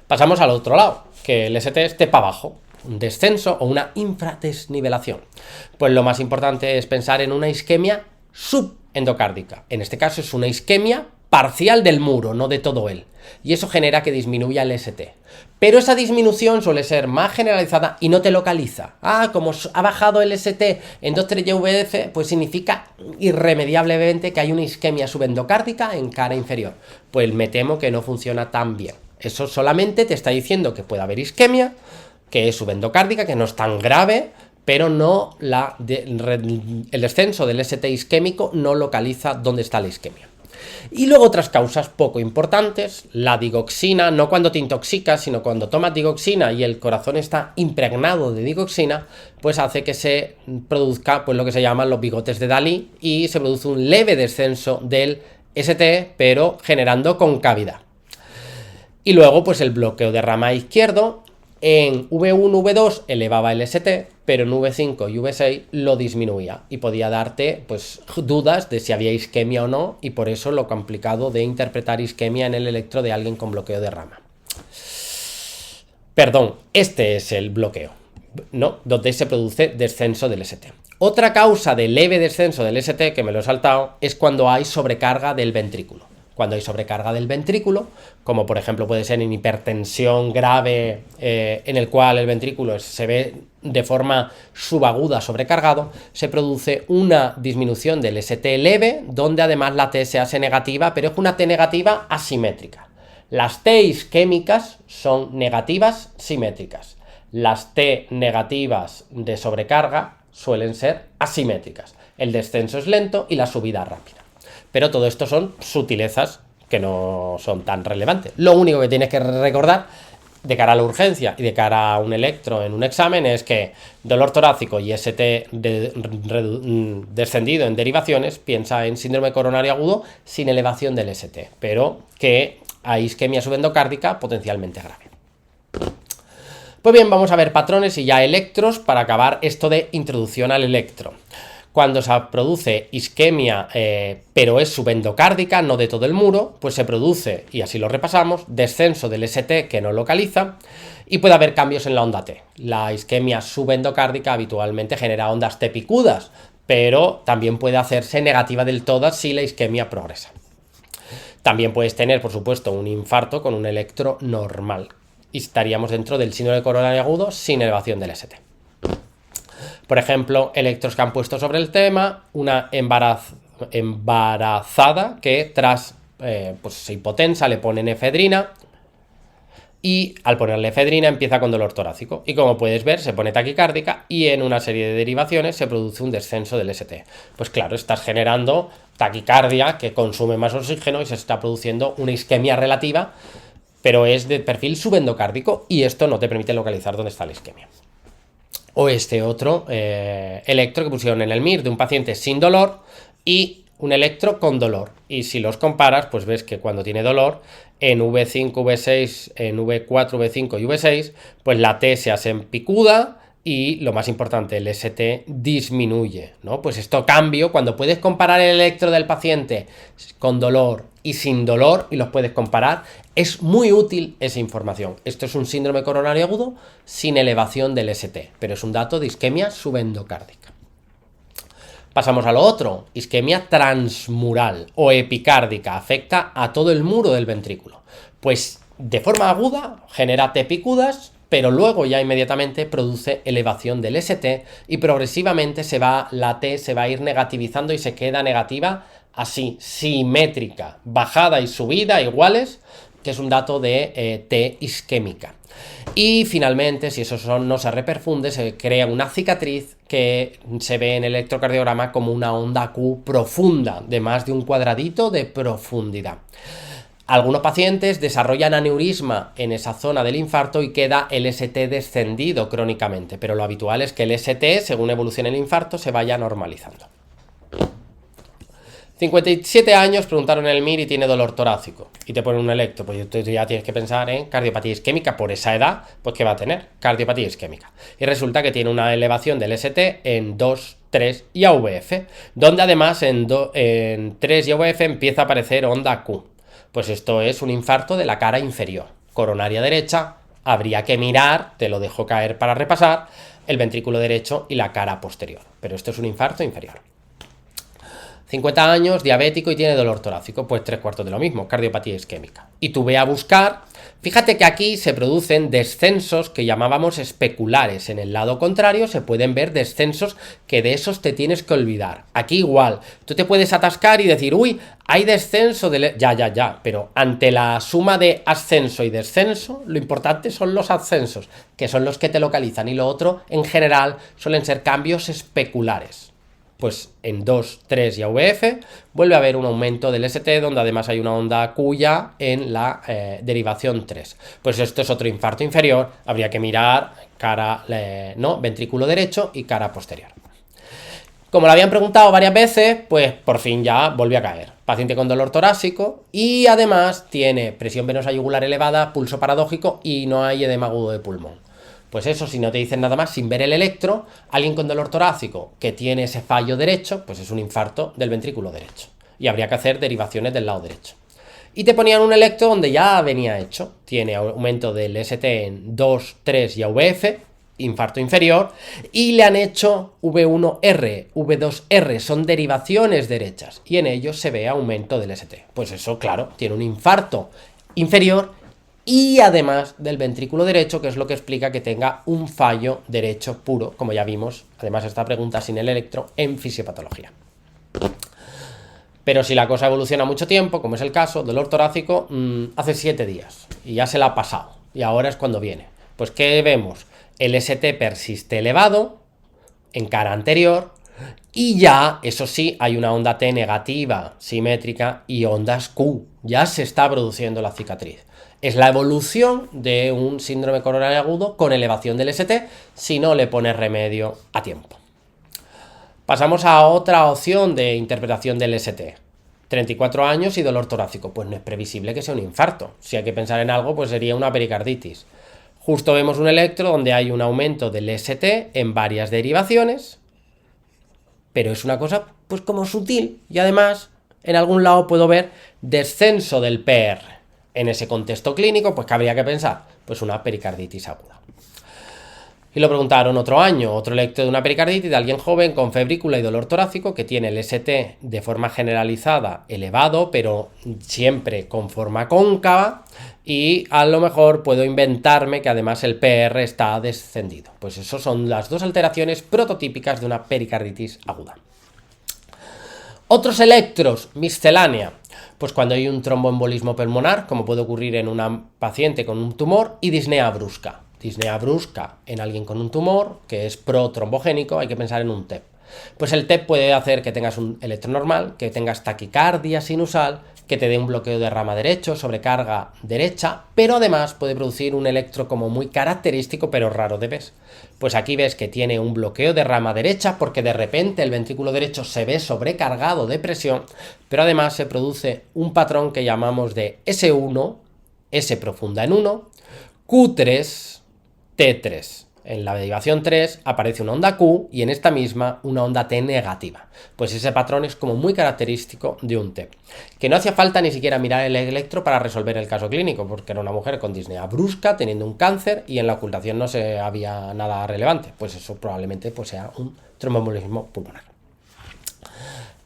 Pasamos al otro lado, que el ST esté para abajo. Un descenso o una infradesnivelación. Pues lo más importante es pensar en una isquemia subendocárdica. En este caso es una isquemia parcial del muro, no de todo él. Y eso genera que disminuya el ST. Pero esa disminución suele ser más generalizada y no te localiza. Como ha bajado el ST en 2,3 YVF, pues significa irremediablemente que hay una isquemia subendocárdica en cara inferior. Pues me temo que no funciona tan bien. Eso solamente te está diciendo que puede haber isquemia, que es subendocárdica, que no es tan grave, pero no el descenso del ST isquémico no localiza dónde está la isquemia. Y luego otras causas poco importantes, la digoxina, no cuando te intoxicas, sino cuando tomas digoxina y el corazón está impregnado de digoxina, pues hace que se produzca pues lo que se llaman los bigotes de Dalí y se produce un leve descenso del ST, pero generando concavidad. Y luego pues el bloqueo de rama izquierdo. En V1, V2 elevaba el ST, pero en V5 y V6 lo disminuía y podía darte pues dudas de si había isquemia o no, y por eso lo complicado de interpretar isquemia en el electro de alguien con bloqueo de rama. Perdón, este es el bloqueo, ¿no? Donde se produce descenso del ST. Otra causa de leve descenso del ST, que me lo he saltado, es cuando hay sobrecarga del ventrículo. Cuando hay sobrecarga del ventrículo, como por ejemplo puede ser en hipertensión grave, en el cual el ventrículo se ve de forma subaguda sobrecargado, se produce una disminución del ST leve, donde además la T se hace negativa, pero es una T negativa asimétrica. Las T isquémicas son negativas simétricas. Las T negativas de sobrecarga suelen ser asimétricas. El descenso es lento y la subida rápida. Pero todo esto son sutilezas que no son tan relevantes. Lo único que tienes que recordar de cara a la urgencia y de cara a un electro en un examen es que dolor torácico y ST descendido en derivaciones, piensa en síndrome coronario agudo sin elevación del ST, pero que hay isquemia subendocárdica potencialmente grave. Pues bien, vamos a ver patrones y ya electros para acabar esto de introducción al electro. Cuando se produce isquemia, pero es subendocárdica, no de todo el muro, pues se produce, y así lo repasamos, descenso del ST que no localiza, y puede haber cambios en la onda T. La isquemia subendocárdica habitualmente genera ondas T picudas, pero también puede hacerse negativa del todo si la isquemia progresa. También puedes tener, por supuesto, un infarto con un electro normal, y estaríamos dentro del síndrome coronario agudo sin elevación del ST. Por ejemplo, electros que han puesto sobre el tema, una embarazada que tras pues se hipotensa, le ponen efedrina y al ponerle efedrina empieza con dolor torácico. Y como puedes ver, se pone taquicárdica y en una serie de derivaciones se produce un descenso del ST. Pues claro, estás generando taquicardia que consume más oxígeno y se está produciendo una isquemia relativa, pero es de perfil subendocárdico y esto no te permite localizar dónde está la isquemia. O este otro electro que pusieron en el MIR de un paciente sin dolor y un electro con dolor. Y si los comparas, pues ves que cuando tiene dolor, en V5, V6, en V4, V5 y V6, pues la T se hace en picuda y lo más importante, el ST disminuye, ¿no? Pues esto cambio, cuando puedes comparar el electro del paciente con dolor y sin dolor y los puedes comparar, es muy útil esa información. Esto es un síndrome coronario agudo sin elevación del ST, pero es un dato de isquemia subendocárdica. Pasamos a lo otro, isquemia transmural o epicárdica, afecta a todo el muro del ventrículo. Pues de forma aguda genera T picudas, pero luego ya inmediatamente produce elevación del ST y progresivamente la T se va a ir negativizando y se queda negativa así, simétrica, bajada y subida iguales, que es un dato de T isquémica. Y finalmente, si eso no se reperfunde, se crea una cicatriz que se ve en el electrocardiograma como una onda Q profunda, de más de un cuadradito de profundidad. Algunos pacientes desarrollan aneurisma en esa zona del infarto y queda el ST descendido crónicamente, pero lo habitual es que el ST, según evolucione el infarto, se vaya normalizando. 57 años, preguntaron en el MIR y tiene dolor torácico y te ponen un electro, pues tú ya tienes que pensar en cardiopatía isquémica por esa edad, pues ¿qué va a tener? Cardiopatía isquémica. Y resulta que tiene una elevación del ST en 2, 3 y AVF, donde además en 3 y AVF empieza a aparecer onda Q. Pues esto es un infarto de la cara inferior, coronaria derecha, habría que mirar, te lo dejo caer para repasar, el ventrículo derecho y la cara posterior, pero esto es un infarto inferior. 50 años, diabético y tiene dolor torácico, pues 3/4 de lo mismo, cardiopatía isquémica. Y tú ve a buscar, fíjate que aquí se producen descensos que llamábamos especulares, en el lado contrario se pueden ver descensos que de esos te tienes que olvidar. Aquí igual, tú te puedes atascar y decir, uy, hay descenso de... Ya, pero ante la suma de ascenso y descenso, lo importante son los ascensos, que son los que te localizan, y lo otro, en general, suelen ser cambios especulares. Pues en 2, 3 y AVF vuelve a haber un aumento del ST, donde además hay una onda Q ya en la derivación 3. Pues esto es otro infarto inferior, habría que mirar ventrículo derecho y cara posterior. Como lo habían preguntado varias veces, pues por fin ya volvió a caer. Paciente con dolor torácico y además tiene presión venosa yugular elevada, pulso paradójico y no hay edema agudo de pulmón. Pues eso, si no te dicen nada más, sin ver el electro, alguien con dolor torácico que tiene ese fallo derecho, pues es un infarto del ventrículo derecho. Y habría que hacer derivaciones del lado derecho. Y te ponían un electro donde ya venía hecho. Tiene aumento del ST en 2, 3 y AVF, infarto inferior, y le han hecho V1R, V2R, son derivaciones derechas. Y en ellos se ve aumento del ST. Pues eso, claro, tiene un infarto inferior y además del ventrículo derecho, que es lo que explica que tenga un fallo derecho puro, como ya vimos, además esta pregunta sin el electro, en fisiopatología. Pero si la cosa evoluciona mucho tiempo, como es el caso, dolor torácico, hace 7 días, y ya se la ha pasado, y ahora es cuando viene. Pues ¿qué vemos? El ST persiste elevado, en cara anterior, y ya, eso sí, hay una onda T negativa, simétrica, y ondas Q, ya se está produciendo la cicatriz. Es la evolución de un síndrome coronario agudo con elevación del ST si no le pones remedio a tiempo. Pasamos a otra opción de interpretación del ST. 34 años y dolor torácico. Pues no es previsible que sea un infarto. Si hay que pensar en algo, pues sería una pericarditis. Justo vemos un electro donde hay un aumento del ST en varias derivaciones, pero es una cosa pues como sutil y además en algún lado puedo ver descenso del PR. En ese contexto clínico, pues ¿qué habría que pensar? Pues una pericarditis aguda. Y lo preguntaron otro año, otro electro de una pericarditis de alguien joven con febrícula y dolor torácico que tiene el ST de forma generalizada elevado, pero siempre con forma cóncava, y a lo mejor puedo inventarme que además el PR está descendido. Pues eso son las dos alteraciones prototípicas de una pericarditis aguda. Otros electros, miscelánea, pues cuando hay un tromboembolismo pulmonar, como puede ocurrir en una paciente con un tumor, y disnea brusca. Disnea brusca en alguien con un tumor, que es protrombogénico, hay que pensar en un TEP. Pues el TEP puede hacer que tengas un electro normal, que tengas taquicardia sinusal, que te dé un bloqueo de rama derecho, sobrecarga derecha, pero además puede producir un electro como muy característico, pero raro de ves. Pues aquí ves que tiene un bloqueo de rama derecha porque de repente el ventrículo derecho se ve sobrecargado de presión, pero además se produce un patrón que llamamos de S1, S profunda en 1, Q3, T3. En la derivación 3 aparece una onda Q y en esta misma una onda T negativa. Pues ese patrón es como muy característico de un TEP. Que no hacía falta ni siquiera mirar el electro para resolver el caso clínico, porque era una mujer con disnea brusca, teniendo un cáncer y en la ocultación no se había nada relevante. Pues eso probablemente pues sea un tromboembolismo pulmonar.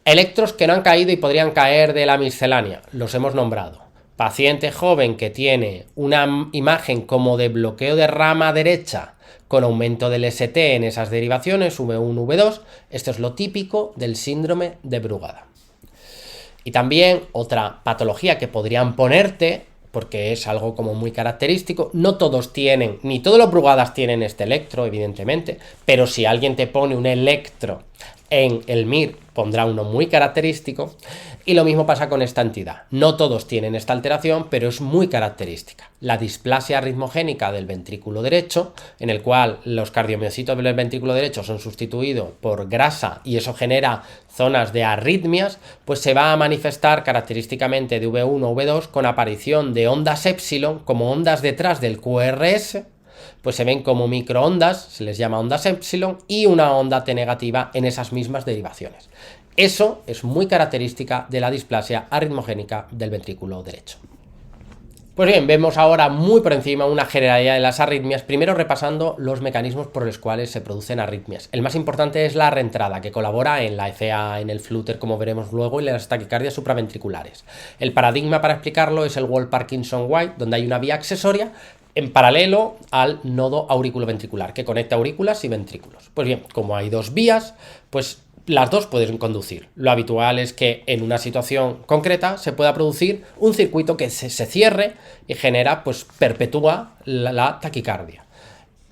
Electros que no han caído y podrían caer de la miscelánea, los hemos nombrado. Paciente joven que tiene una imagen como de bloqueo de rama derecha con aumento del ST en esas derivaciones, V1, V2, esto es lo típico del síndrome de Brugada. Y también otra patología que podrían ponerte, porque es algo como muy característico, no todos tienen, ni todos los Brugadas tienen este electro, evidentemente, pero si alguien te pone un electro en el MIR, pondrá uno muy característico, y lo mismo pasa con esta entidad. No todos tienen esta alteración, pero es muy característica. La displasia ritmogénica del ventrículo derecho, en el cual los cardiomiocitos del ventrículo derecho son sustituidos por grasa y eso genera zonas de arritmias, pues se va a manifestar característicamente de V1 o V2 con aparición de ondas épsilon como ondas detrás del QRS, pues se ven como microondas, se les llama ondas épsilon, y una onda T negativa en esas mismas derivaciones. Eso es muy característica de la displasia arritmogénica del ventrículo derecho. Pues bien, vemos ahora muy por encima una generalidad de las arritmias, primero repasando los mecanismos por los cuales se producen arritmias. El más importante es la reentrada, que colabora en la ECA, en el flutter, como veremos luego, y las taquicardias supraventriculares. El paradigma para explicarlo es el Wall-Parkinson-White, donde hay una vía accesoria en paralelo al nodo auriculoventricular, que conecta aurículas y ventrículos. Pues bien, como hay dos vías, pues las dos pueden conducir. Lo habitual es que en una situación concreta se pueda producir un circuito que se cierre y genera, pues perpetúa la taquicardia.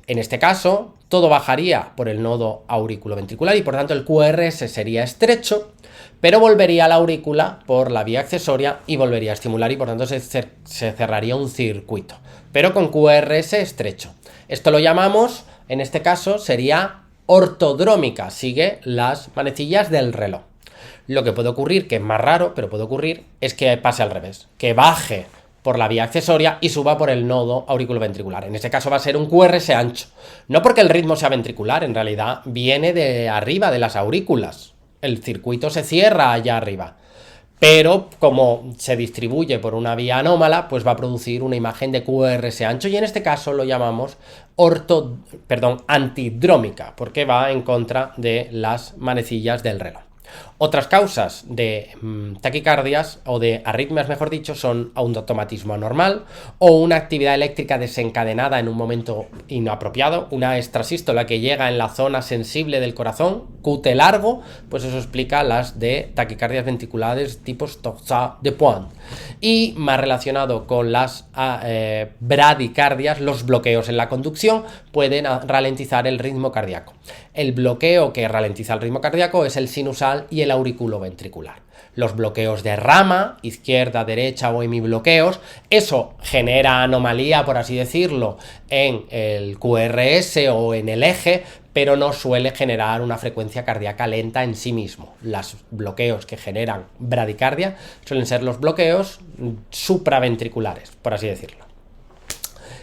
En este caso, todo bajaría por el nodo auriculoventricular y por tanto el QRS sería estrecho, pero volvería a la aurícula por la vía accesoria y volvería a estimular y por tanto se cerraría un circuito, pero con QRS estrecho. Esto lo llamamos, en este caso, sería ortodrómica, sigue las manecillas del reloj. Lo que puede ocurrir, que es más raro, pero puede ocurrir, es que pase al revés, que baje por la vía accesoria y suba por el nodo auriculoventricular. En este caso va a ser un QRS ancho. No porque el ritmo sea ventricular, en realidad viene de arriba, de las aurículas. El circuito se cierra allá arriba. Pero como se distribuye por una vía anómala, pues va a producir una imagen de QRS ancho y en este caso lo llamamos antidrómica, porque va en contra de las manecillas del reloj. Otras causas de taquicardias o de arritmias, mejor dicho, son un automatismo anormal o una actividad eléctrica desencadenada en un momento inapropiado, una extrasístola que llega en la zona sensible del corazón, QT largo, pues eso explica las de taquicardias ventriculares tipos Toxa de Points. Y más relacionado con las bradicardias, los bloqueos en la conducción pueden ralentizar el ritmo cardíaco. El bloqueo que ralentiza el ritmo cardíaco es el sinusal y el auriculoventricular. Los bloqueos de rama, izquierda, derecha o hemibloqueos, eso genera anomalía, por así decirlo, en el QRS o en el eje, pero no suele generar una frecuencia cardíaca lenta en sí mismo. Los bloqueos que generan bradicardia suelen ser los bloqueos supraventriculares, por así decirlo.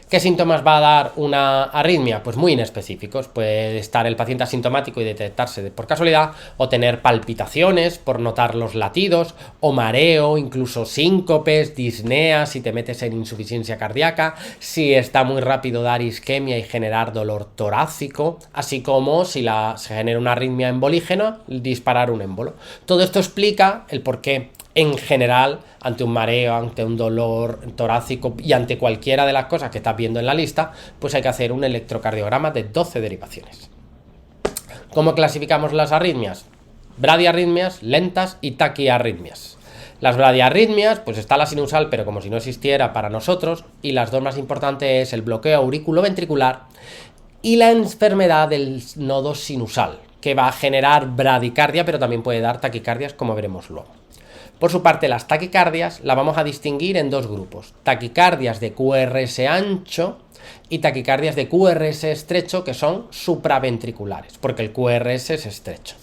¿Qué síntomas va a dar una arritmia? Pues muy inespecíficos. Puede estar el paciente asintomático y detectarse por casualidad, o tener palpitaciones por notar los latidos, o mareo, incluso síncopes, disnea si te metes en insuficiencia cardíaca, si está muy rápido dar isquemia y generar dolor torácico, así como si se genera una arritmia embolígena, disparar un émbolo. Todo esto explica el por qué en general, ante un mareo, ante un dolor torácico y ante cualquiera de las cosas que estás viendo en la lista, pues hay que hacer un electrocardiograma de 12 derivaciones. ¿Cómo clasificamos las arritmias? Bradiarritmias, lentas y taquiarritmias. Las bradiarritmias, pues está la sinusal, pero como si no existiera para nosotros, y las dos más importantes es el bloqueo auriculoventricular y la enfermedad del nodo sinusal, que va a generar bradicardia, pero también puede dar taquicardias, como veremos luego. Por su parte, las taquicardias las vamos a distinguir en dos grupos: taquicardias de QRS ancho y taquicardias de QRS estrecho, que son supraventriculares, porque el QRS es estrecho.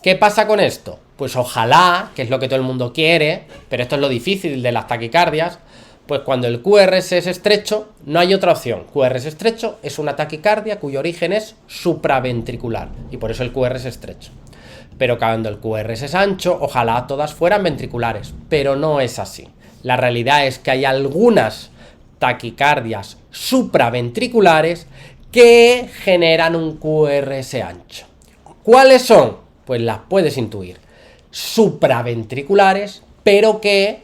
¿Qué pasa con esto? Pues ojalá, que es lo que todo el mundo quiere, pero esto es lo difícil de las taquicardias, pues cuando el QRS es estrecho, no hay otra opción. QRS estrecho es una taquicardia cuyo origen es supraventricular, y por eso el QRS estrecho. Pero cuando el QRS es ancho, ojalá todas fueran ventriculares, pero no es así. La realidad es que hay algunas taquicardias supraventriculares que generan un QRS ancho. ¿Cuáles son? Pues las puedes intuir. Supraventriculares, pero que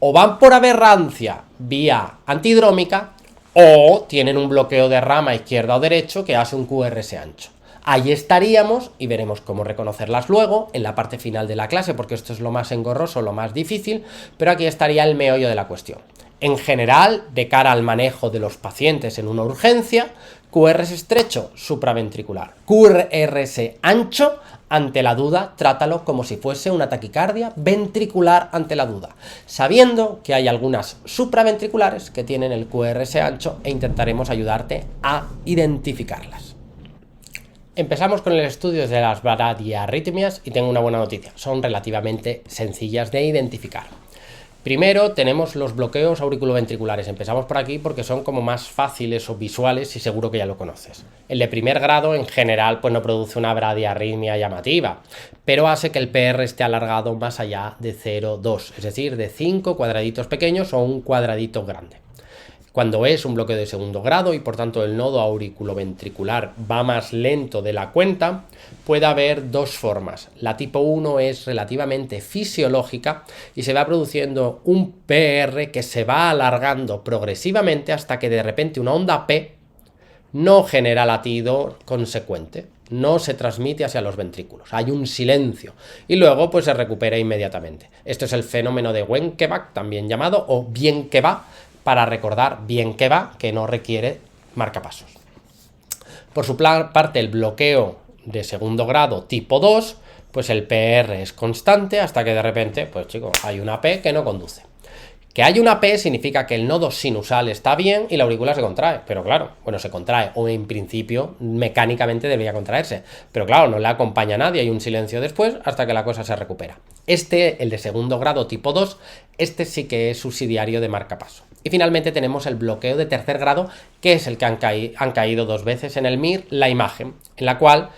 o van por aberrancia vía antidrómica o tienen un bloqueo de rama izquierda o derecho que hace un QRS ancho. Ahí estaríamos, y veremos cómo reconocerlas luego en la parte final de la clase, porque esto es lo más engorroso, lo más difícil, pero aquí estaría el meollo de la cuestión. En general, de cara al manejo de los pacientes en una urgencia, QRS estrecho, supraventricular. QRS ancho, ante la duda, trátalo como si fuese una taquicardia ventricular ante la duda, sabiendo que hay algunas supraventriculares que tienen el QRS ancho, e intentaremos ayudarte a identificarlas. Empezamos con el estudio de las bradiarritmias y tengo una buena noticia: son relativamente sencillas de identificar. Primero tenemos los bloqueos auriculoventriculares. Empezamos por aquí porque son como más fáciles o visuales y seguro que ya lo conoces. El de primer grado en general pues no produce una bradiarritmia llamativa, pero hace que el PR esté alargado más allá de 0,2, es decir, de 5 cuadraditos pequeños o un cuadradito grande. Cuando es un bloqueo de segundo grado y por tanto el nodo auriculoventricular va más lento de la cuenta, puede haber dos formas. La tipo 1 es relativamente fisiológica y se va produciendo un PR que se va alargando progresivamente hasta que de repente una onda P no genera latido consecuente, no se transmite hacia los ventrículos, hay un silencio y luego pues se recupera inmediatamente. Esto es el fenómeno de Wenckebach, también llamado, o bien que va, para recordar bien que va, que no requiere marcapasos. Por su parte, el bloqueo de segundo grado tipo 2, pues el PR es constante hasta que de repente, pues chicos, hay una P que no conduce. Que hay una P significa que el nodo sinusal está bien y la aurícula se contrae, pero claro, bueno, se contrae, o en principio mecánicamente debería contraerse, pero claro, no le acompaña a nadie, hay un silencio después hasta que la cosa se recupera. El de segundo grado tipo 2, este sí que es subsidiario de marcapaso. Y finalmente tenemos el bloqueo de tercer grado, que es el que han caído dos veces en el MIR la imagen, en la cual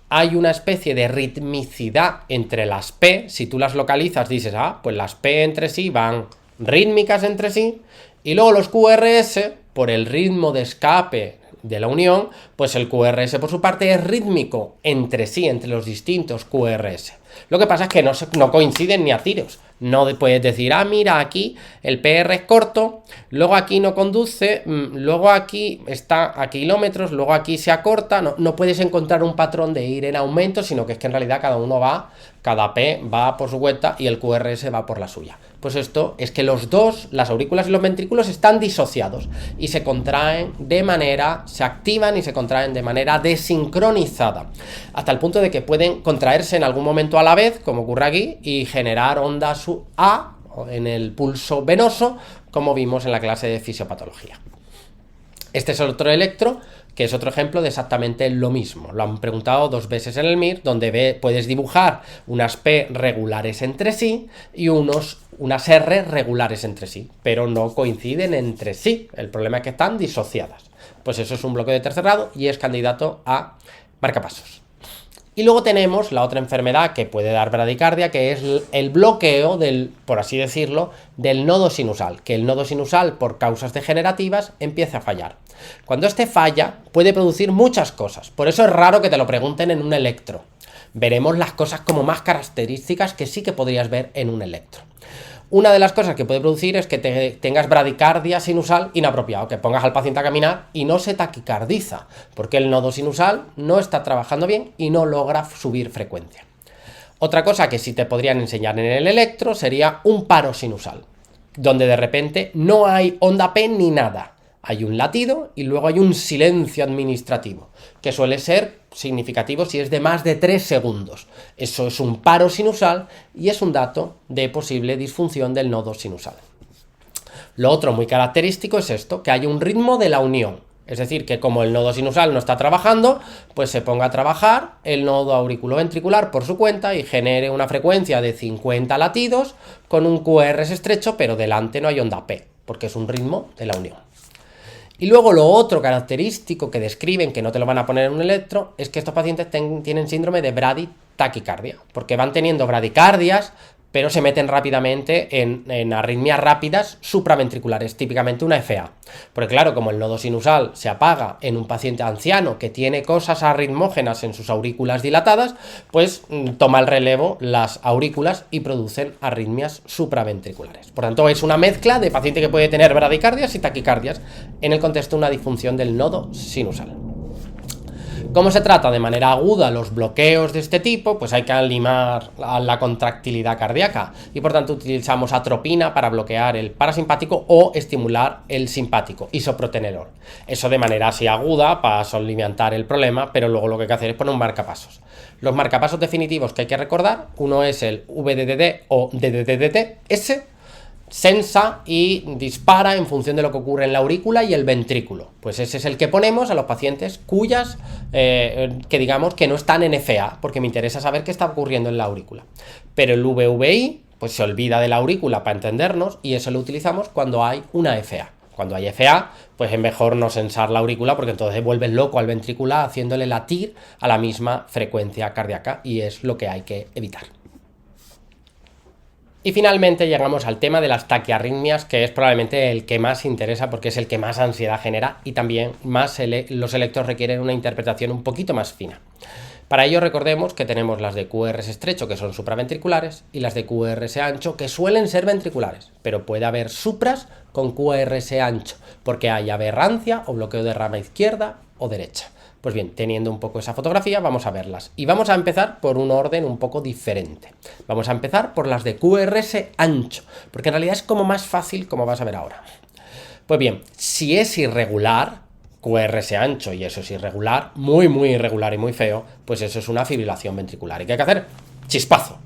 hay una especie de ritmicidad entre las P. Si tú las localizas dices, pues las P entre sí van rítmicas entre sí, y luego los QRS, por el ritmo de escape de la unión, pues el QRS por su parte es rítmico entre sí, entre los distintos QRS. Lo que pasa es que no coinciden ni a tiros. No puedes decir, mira, aquí el PR es corto, luego aquí no conduce, luego aquí está a kilómetros, luego aquí se acorta. No puedes encontrar un patrón de ir en aumento, sino que es que en realidad cada P va por su cuenta y el QRS va por la suya. Pues esto es que los dos, las aurículas y los ventrículos, están disociados y se activan y se contraen de manera desincronizada, hasta el punto de que pueden contraerse en algún momento a la vez, como ocurre aquí, y generar ondas A en el pulso venoso, como vimos en la clase de fisiopatología. Este es otro electro que es otro ejemplo de exactamente lo mismo. Lo han preguntado 2 veces en el MIR, donde puedes dibujar unas P regulares entre sí y unas R regulares entre sí, pero no coinciden entre sí. El problema es que están disociadas. Pues eso es un bloqueo de tercer grado y es candidato a marcapasos. Y luego tenemos la otra enfermedad que puede dar bradicardia, que es el bloqueo por así decirlo, del nodo sinusal, que el nodo sinusal por causas degenerativas empieza a fallar. Cuando este falla puede producir muchas cosas, por eso es raro que te lo pregunten en un electro. Veremos las cosas como más características que sí que podrías ver en un electro. Una de las cosas que puede producir es que tengas bradicardia sinusal inapropiado, que pongas al paciente a caminar y no se taquicardiza, porque el nodo sinusal no está trabajando bien y no logra subir frecuencia. Otra cosa que sí te podrían enseñar en el electro sería un paro sinusal, donde de repente no hay onda P ni nada. Hay un latido y luego hay un silencio administrativo, que suele ser significativo si es de más de 3 segundos. Eso es un paro sinusal y es un dato de posible disfunción del nodo sinusal. Lo otro muy característico es esto, que hay un ritmo de la unión. Es decir, que como el nodo sinusal no está trabajando, pues se ponga a trabajar el nodo auriculoventricular por su cuenta y genere una frecuencia de 50 latidos con un QRS estrecho, pero delante no hay onda P, porque es un ritmo de la unión. Y luego lo otro característico que describen, que no te lo van a poner en un electro, es que estos pacientes tienen síndrome de braditaquicardia, porque van teniendo bradicardias, pero se meten rápidamente en arritmias rápidas supraventriculares, típicamente una FA. Porque claro, como el nodo sinusal se apaga en un paciente anciano que tiene cosas arritmógenas en sus aurículas dilatadas, pues toma el relevo las aurículas y producen arritmias supraventriculares. Por tanto, es una mezcla de paciente que puede tener bradicardias y taquicardias en el contexto de una disfunción del nodo sinusal. ¿Cómo se trata de manera aguda los bloqueos de este tipo? Pues hay que animar a la contractilidad cardíaca y por tanto utilizamos atropina para bloquear el parasimpático o estimular el simpático, isoprotenerol. Eso de manera así aguda para soliviantar el problema, pero luego lo que hay que hacer es poner un marcapasos. Los marcapasos definitivos que hay que recordar, uno es el VDDD o DDDDS, sensa y dispara en función de lo que ocurre en la aurícula y el ventrículo. Pues ese es el que ponemos a los pacientes cuyas, que digamos que no están en FA, porque me interesa saber qué está ocurriendo en la aurícula. Pero el VVI, pues se olvida de la aurícula para entendernos y eso lo utilizamos cuando hay una FA. Cuando hay FA, pues es mejor no sensar la aurícula porque entonces vuelves loco al ventrículo haciéndole latir a la misma frecuencia cardíaca y es lo que hay que evitar. Y finalmente llegamos al tema de las taquiarritmias, que es probablemente el que más interesa porque es el que más ansiedad genera y también más los electros requieren una interpretación un poquito más fina. Para ello recordemos que tenemos las de QRS estrecho, que son supraventriculares, y las de QRS ancho, que suelen ser ventriculares, pero puede haber supras con QRS ancho, porque hay aberrancia o bloqueo de rama izquierda o derecha. Pues bien, teniendo un poco esa fotografía, vamos a verlas. Y vamos a empezar por un orden un poco diferente. Vamos a empezar por las de QRS ancho, porque en realidad es como más fácil, como vas a ver ahora. Pues bien, si es irregular, QRS ancho, y eso es irregular, muy irregular y muy feo, pues eso es una fibrilación ventricular. ¿Y qué hay que hacer? Chispazo.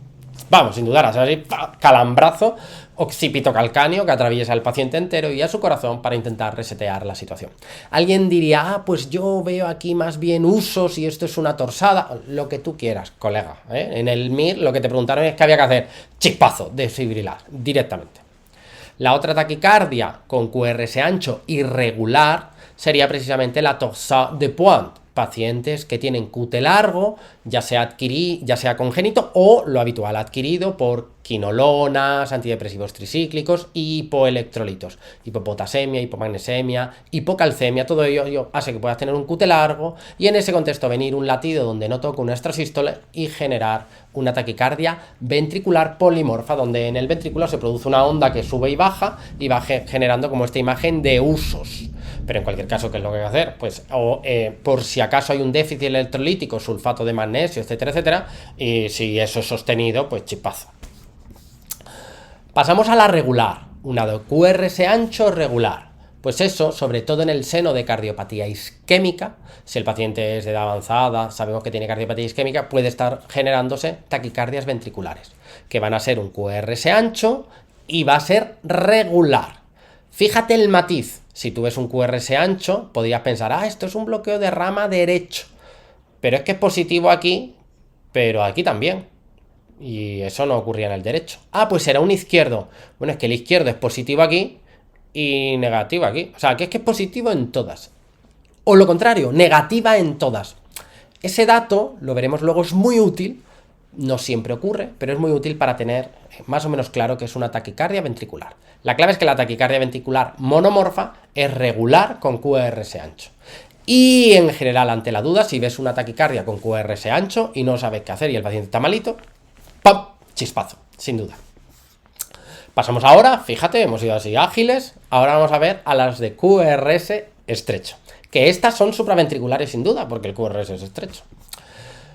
Vamos, sin dudar, así, calambrazo occipitocalcáneo que atraviesa al paciente entero y a su corazón para intentar resetear la situación. Alguien diría, pues yo veo aquí más bien usos y esto es una torsada, lo que tú quieras, colega, ¿eh? En el MIR lo que te preguntaron es que había que hacer chispazo, desfibrilar directamente. La otra taquicardia con QRS ancho irregular sería precisamente la torsade de Pointes, pacientes que tienen QT largo, ya sea congénito o lo habitual adquirido por quinolonas, antidepresivos tricíclicos y hipoelectrolitos, hipopotasemia, hipomagnesemia, hipocalcemia, todo ello hace que puedas tener un QT largo y en ese contexto venir un latido donde no toca una extrasístole y generar una taquicardia ventricular polimorfa, donde en el ventrículo se produce una onda que sube y baja generando como esta imagen de usos. Pero en cualquier caso, ¿qué es lo que hay que hacer? Pues por si acaso hay un déficit electrolítico, sulfato de magnesio, etcétera, etcétera, y si eso es sostenido, pues chispazo. Pasamos a la regular, una de QRS ancho regular. Pues eso, sobre todo en el seno de cardiopatía isquémica, si el paciente es de edad avanzada, sabemos que tiene cardiopatía isquémica, puede estar generándose taquicardias ventriculares, que van a ser un QRS ancho y va a ser regular. Fíjate el matiz. Si tú ves un QRS ancho, podrías pensar, esto es un bloqueo de rama derecho. Pero es que es positivo aquí, pero aquí también. Y eso no ocurría en el derecho. Pues será un izquierdo. Bueno, es que el izquierdo es positivo aquí y negativo aquí. O sea, que es positivo en todas. O lo contrario, negativa en todas. Ese dato, lo veremos luego, es muy útil. No siempre ocurre, pero es muy útil para tener más o menos claro que es una taquicardia ventricular. La clave es que la taquicardia ventricular monomorfa es regular con QRS ancho. Y en general, ante la duda, si ves una taquicardia con QRS ancho y no sabes qué hacer y el paciente está malito, ¡pam! Chispazo, sin duda. Pasamos ahora, fíjate, hemos ido así ágiles. Ahora vamos a ver a las de QRS estrecho. Que estas son supraventriculares sin duda, porque el QRS es estrecho.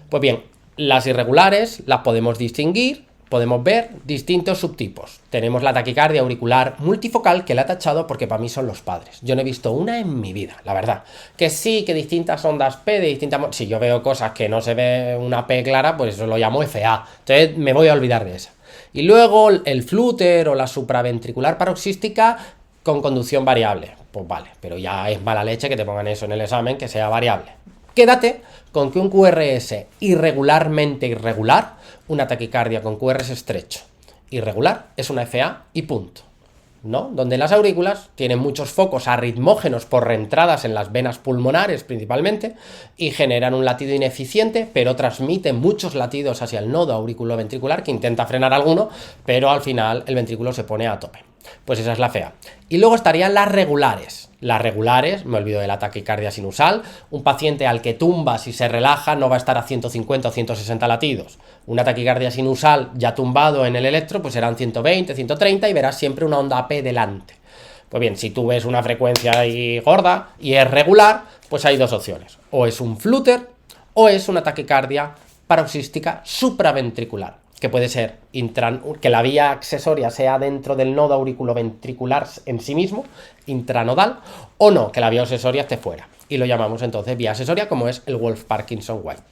Pues bien, las irregulares las podemos distinguir, podemos ver distintos subtipos. Tenemos la taquicardia auricular multifocal, que la he tachado porque para mí son los padres. Yo no he visto una en mi vida, la verdad. Que sí, que distintas ondas P, de distintas... Si yo veo cosas que no se ve una P clara, pues eso lo llamo FA. Entonces me voy a olvidar de esa. Y luego el flúter o la supraventricular paroxística con conducción variable. Pues vale, pero ya es mala leche que te pongan eso en el examen, que sea variable. Quédate con que un QRS irregularmente irregular, una taquicardia con QRS estrecho irregular, es una FA y punto. ¿No? Donde las aurículas tienen muchos focos arritmógenos por reentradas en las venas pulmonares principalmente y generan un latido ineficiente, pero transmiten muchos latidos hacia el nodo auriculoventricular que intenta frenar alguno, pero al final el ventrículo se pone a tope. Pues esa es la FA. Y luego estarían las regulares. Las regulares, me olvido de la taquicardia sinusal, un paciente al que tumbas y se relaja no va a estar a 150 o 160 latidos. Una taquicardia sinusal ya tumbado en el electro, pues serán 120, 130 y verás siempre una onda P delante. Pues bien, si tú ves una frecuencia ahí gorda y es regular, pues hay dos opciones. O es un flúter o es una taquicardia paroxística supraventricular, que puede ser que la vía accesoria sea dentro del nodo auriculoventricular en sí mismo, intranodal, o no, que la vía accesoria esté fuera. Y lo llamamos entonces vía accesoria, como es el Wolff-Parkinson-White.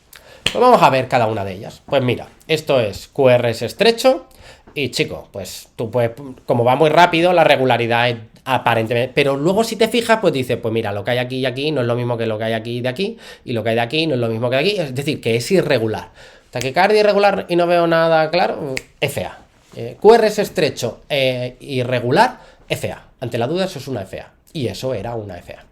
Pues vamos a ver cada una de ellas. Pues mira, esto es QRS estrecho y chico, pues tú puedes, como va muy rápido, la regularidad es aparentemente, pero luego si te fijas, pues dices, pues mira, lo que hay aquí y aquí no es lo mismo que lo que hay aquí y de aquí, y lo que hay de aquí no es lo mismo que de aquí, es decir, que es irregular. Taquicardia irregular y no veo nada claro, FA. QRS estrecho irregular, FA. Ante la duda, eso es una FA. Y eso era una FA.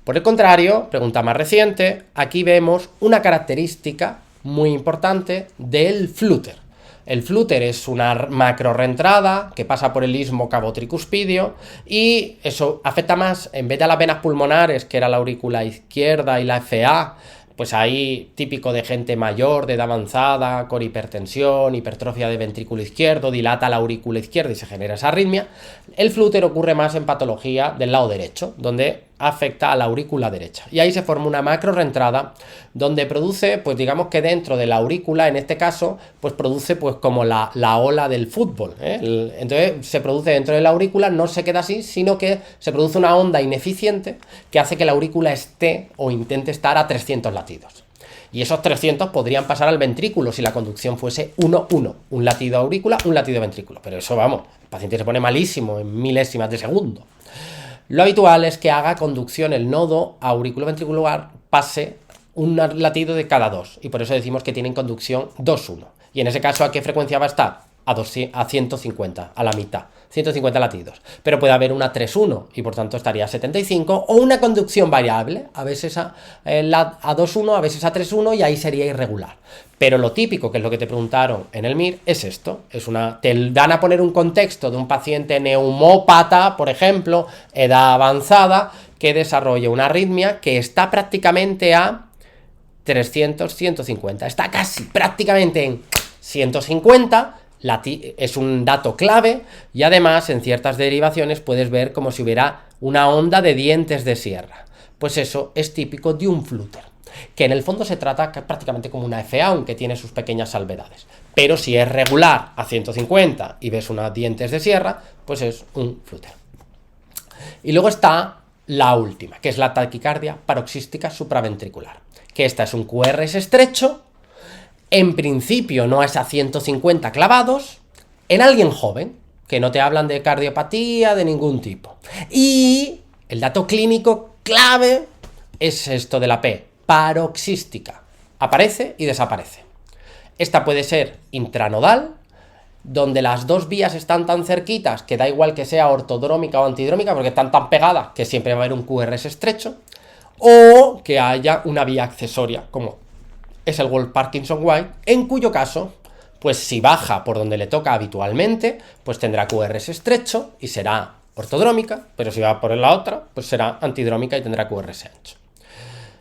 Por el contrario, pregunta más reciente, aquí vemos una característica muy importante del flúter. El flúter es una macro reentrada que pasa por el istmo cabo-tricuspidio y eso afecta más, en vez de a las venas pulmonares, que era la aurícula izquierda y la FA, pues ahí típico de gente mayor, de edad avanzada, con hipertensión, hipertrofia de ventrículo izquierdo, dilata la aurícula izquierda y se genera esa arritmia. El flúter ocurre más en patología del lado derecho, donde afecta a la aurícula derecha. Y ahí se forma una macro reentrada donde produce, pues digamos que dentro de la aurícula, en este caso, pues produce pues como la ola del fútbol, ¿eh? Entonces se produce dentro de la aurícula, no se queda así, sino que se produce una onda ineficiente que hace que la aurícula esté o intente estar a 300 latidos. Y esos 300 podrían pasar al ventrículo si la conducción fuese 1-1, un latido aurícula, un latido ventrículo. Pero eso, vamos, el paciente se pone malísimo en milésimas de segundo. Lo habitual es que haga conducción el nodo auriculoventricular pase un latido de cada 2 y por eso decimos que tienen conducción 2-1. Y en ese caso, ¿a qué frecuencia va a estar? A 150, a la mitad, 150 latidos. Pero puede haber una 3-1 y por tanto estaría a 75 o una conducción variable, a veces a 2-1, a veces a 3-1 y ahí sería irregular. Pero lo típico, que es lo que te preguntaron en el MIR, es esto. Te dan a poner un contexto de un paciente neumópata, por ejemplo, edad avanzada, que desarrolla una arritmia que está prácticamente a 300, 150. Está casi prácticamente en 150. Es un dato clave y además en ciertas derivaciones puedes ver como si hubiera una onda de dientes de sierra. Pues eso es típico de un flúter, que en el fondo se trata prácticamente como una FA, aunque tiene sus pequeñas salvedades. Pero si es regular a 150 y ves unos dientes de sierra, pues es un flúter. Y luego está la última, que es la taquicardia paroxística supraventricular, que esta es un QRS estrecho. En principio no es a 150 clavados, en alguien joven, que no te hablan de cardiopatía de ningún tipo. Y el dato clínico clave es esto de la P, paroxística. Aparece y desaparece. Esta puede ser intranodal, donde las dos vías están tan cerquitas que da igual que sea ortodrómica o antidrómica, porque están tan pegadas que siempre va a haber un QRS estrecho, o que haya una vía accesoria, como es el Wolff-Parkinson-White, en cuyo caso, pues si baja por donde le toca habitualmente, pues tendrá QRS estrecho y será ortodrómica, pero si va por la otra, pues será antidrómica y tendrá QRS ancho.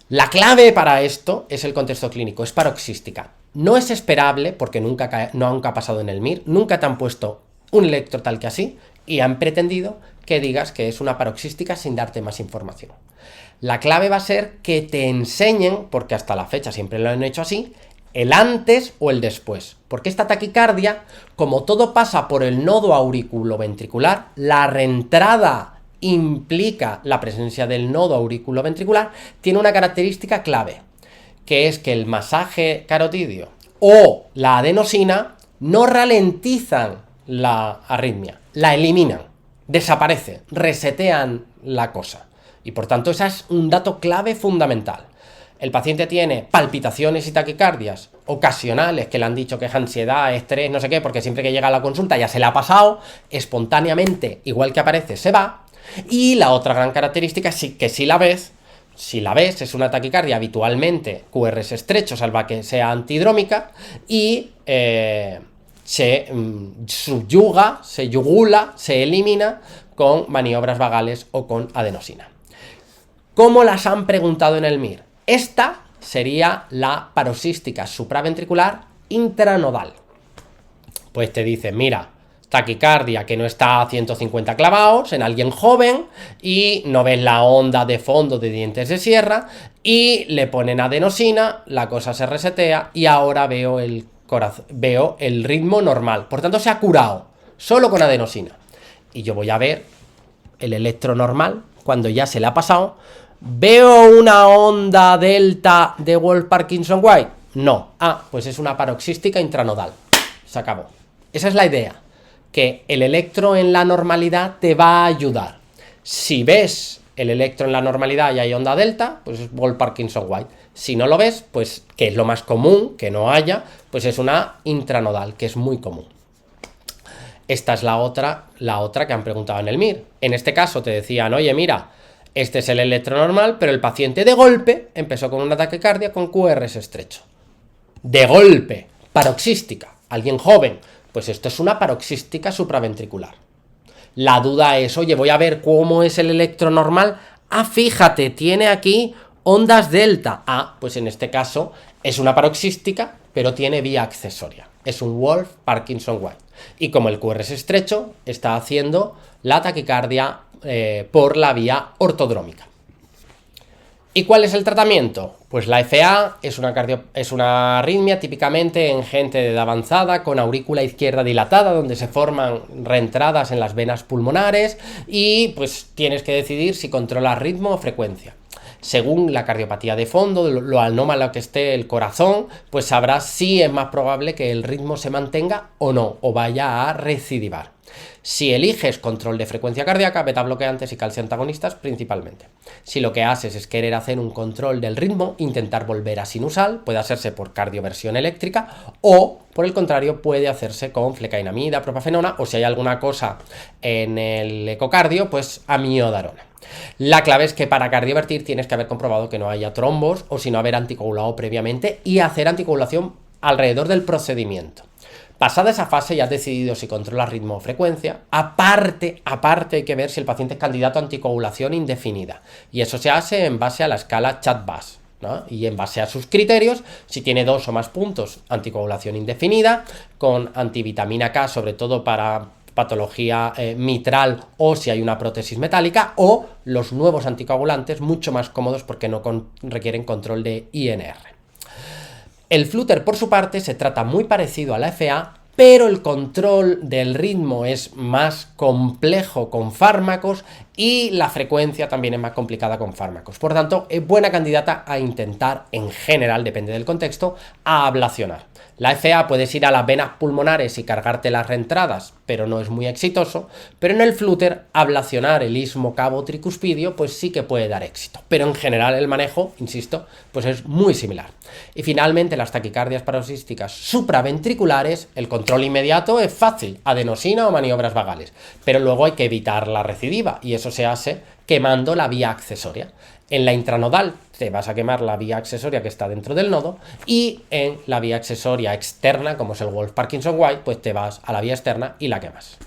La clave para esto es el contexto clínico, es paroxística. No es esperable, porque nunca ha pasado en el MIR, nunca te han puesto un electro tal que así, y han pretendido que digas que es una paroxística sin darte más información. La clave va a ser que te enseñen, porque hasta la fecha siempre lo han hecho así, el antes o el después. Porque esta taquicardia, como todo pasa por el nodo auriculoventricular, la reentrada implica la presencia del nodo auriculoventricular, tiene una característica clave, que es que el masaje carotidio o la adenosina no ralentizan la arritmia, la eliminan, desaparece, resetean la cosa. Y por tanto, ese es un dato clave fundamental. El paciente tiene palpitaciones y taquicardias ocasionales que le han dicho que es ansiedad, estrés, no sé qué, porque siempre que llega a la consulta ya se le ha pasado, espontáneamente, igual que aparece, se va. Y la otra gran característica es que si la ves, es una taquicardia habitualmente QRS estrecho, salvo que sea antidrómica, y se subyuga, se yugula, se elimina con maniobras vagales o con adenosina. ¿Cómo las han preguntado en el MIR? Esta sería la paroxística supraventricular intranodal. Pues te dice, mira, taquicardia que no está a 150 clavados en alguien joven y no ves la onda de fondo de dientes de sierra y le ponen adenosina, la cosa se resetea y ahora veo el ritmo normal. Por tanto, se ha curado solo con adenosina. Y yo voy a ver el electro normal cuando ya se le ha pasado. ¿Veo una onda delta de Wolff-Parkinson-White? No. Ah, pues es una paroxística intranodal. Se acabó. Esa es la idea. Que el electro en la normalidad te va a ayudar. Si ves el electro en la normalidad y hay onda delta, pues es Wolff-Parkinson-White. Si no lo ves, pues que es lo más común, que no haya, pues es una intranodal, que es muy común. Esta es la otra que han preguntado en el MIR. En este caso te decían, oye, mira, este es el electro normal, pero el paciente de golpe empezó con una taquicardia con QRS estrecho. De golpe, paroxística, alguien joven, pues esto es una paroxística supraventricular. La duda es, oye, voy a ver cómo es el electro normal. Ah, fíjate, tiene aquí ondas delta. Ah, pues en este caso es una paroxística, pero tiene vía accesoria. Es un Wolff-Parkinson-White. Y como el QRS estrecho, está haciendo la taquicardia por la vía ortodrómica. ¿Y cuál es el tratamiento? Pues la FA es una arritmia típicamente en gente de edad avanzada con aurícula izquierda dilatada, donde se forman reentradas en las venas pulmonares y pues tienes que decidir si controlas ritmo o frecuencia. Según la cardiopatía de fondo, lo anómalo que esté el corazón, pues sabrás si es más probable que el ritmo se mantenga o no, o vaya a recidivar. Si eliges control de frecuencia cardíaca, beta bloqueantes y calcio antagonistas principalmente. Si lo que haces es querer hacer un control del ritmo, intentar volver a sinusal, puede hacerse por cardioversión eléctrica o, por el contrario, puede hacerse con flecainamida, propafenona o si hay alguna cosa en el ecocardio, pues amiodarona. La clave es que para cardiovertir tienes que haber comprobado que no haya trombos o si no haber anticoagulado previamente y hacer anticoagulación alrededor del procedimiento. Pasada esa fase ya has decidido si controlas ritmo o frecuencia. Aparte hay que ver si el paciente es candidato a anticoagulación indefinida. Y eso se hace en base a la escala CHAD-VAS, ¿no? Y en base a sus criterios, si tiene 2 o más puntos, anticoagulación indefinida, con antivitamina K, sobre todo para patología mitral o si hay una prótesis metálica, o los nuevos anticoagulantes mucho más cómodos porque no requieren control de INR. El Flutter, por su parte, se trata muy parecido a la FA, pero el control del ritmo es más complejo con fármacos y la frecuencia también es más complicada con fármacos. Por tanto, es buena candidata a intentar, en general, depende del contexto, a ablacionar. La FA puedes ir a las venas pulmonares y cargarte las reentradas, pero no es muy exitoso. Pero en el flúter, ablacionar el istmo cabo tricuspidio, pues sí que puede dar éxito. Pero en general el manejo, insisto, pues es muy similar. Y finalmente, las taquicardias paroxísticas supraventriculares, el control inmediato es fácil, adenosina o maniobras vagales. Pero luego hay que evitar la recidiva y eso se hace quemando la vía accesoria. En la intranodal te vas a quemar la vía accesoria que está dentro del nodo y en la vía accesoria externa, como es el Wolff-Parkinson-White, pues te vas a la vía externa y la quemas.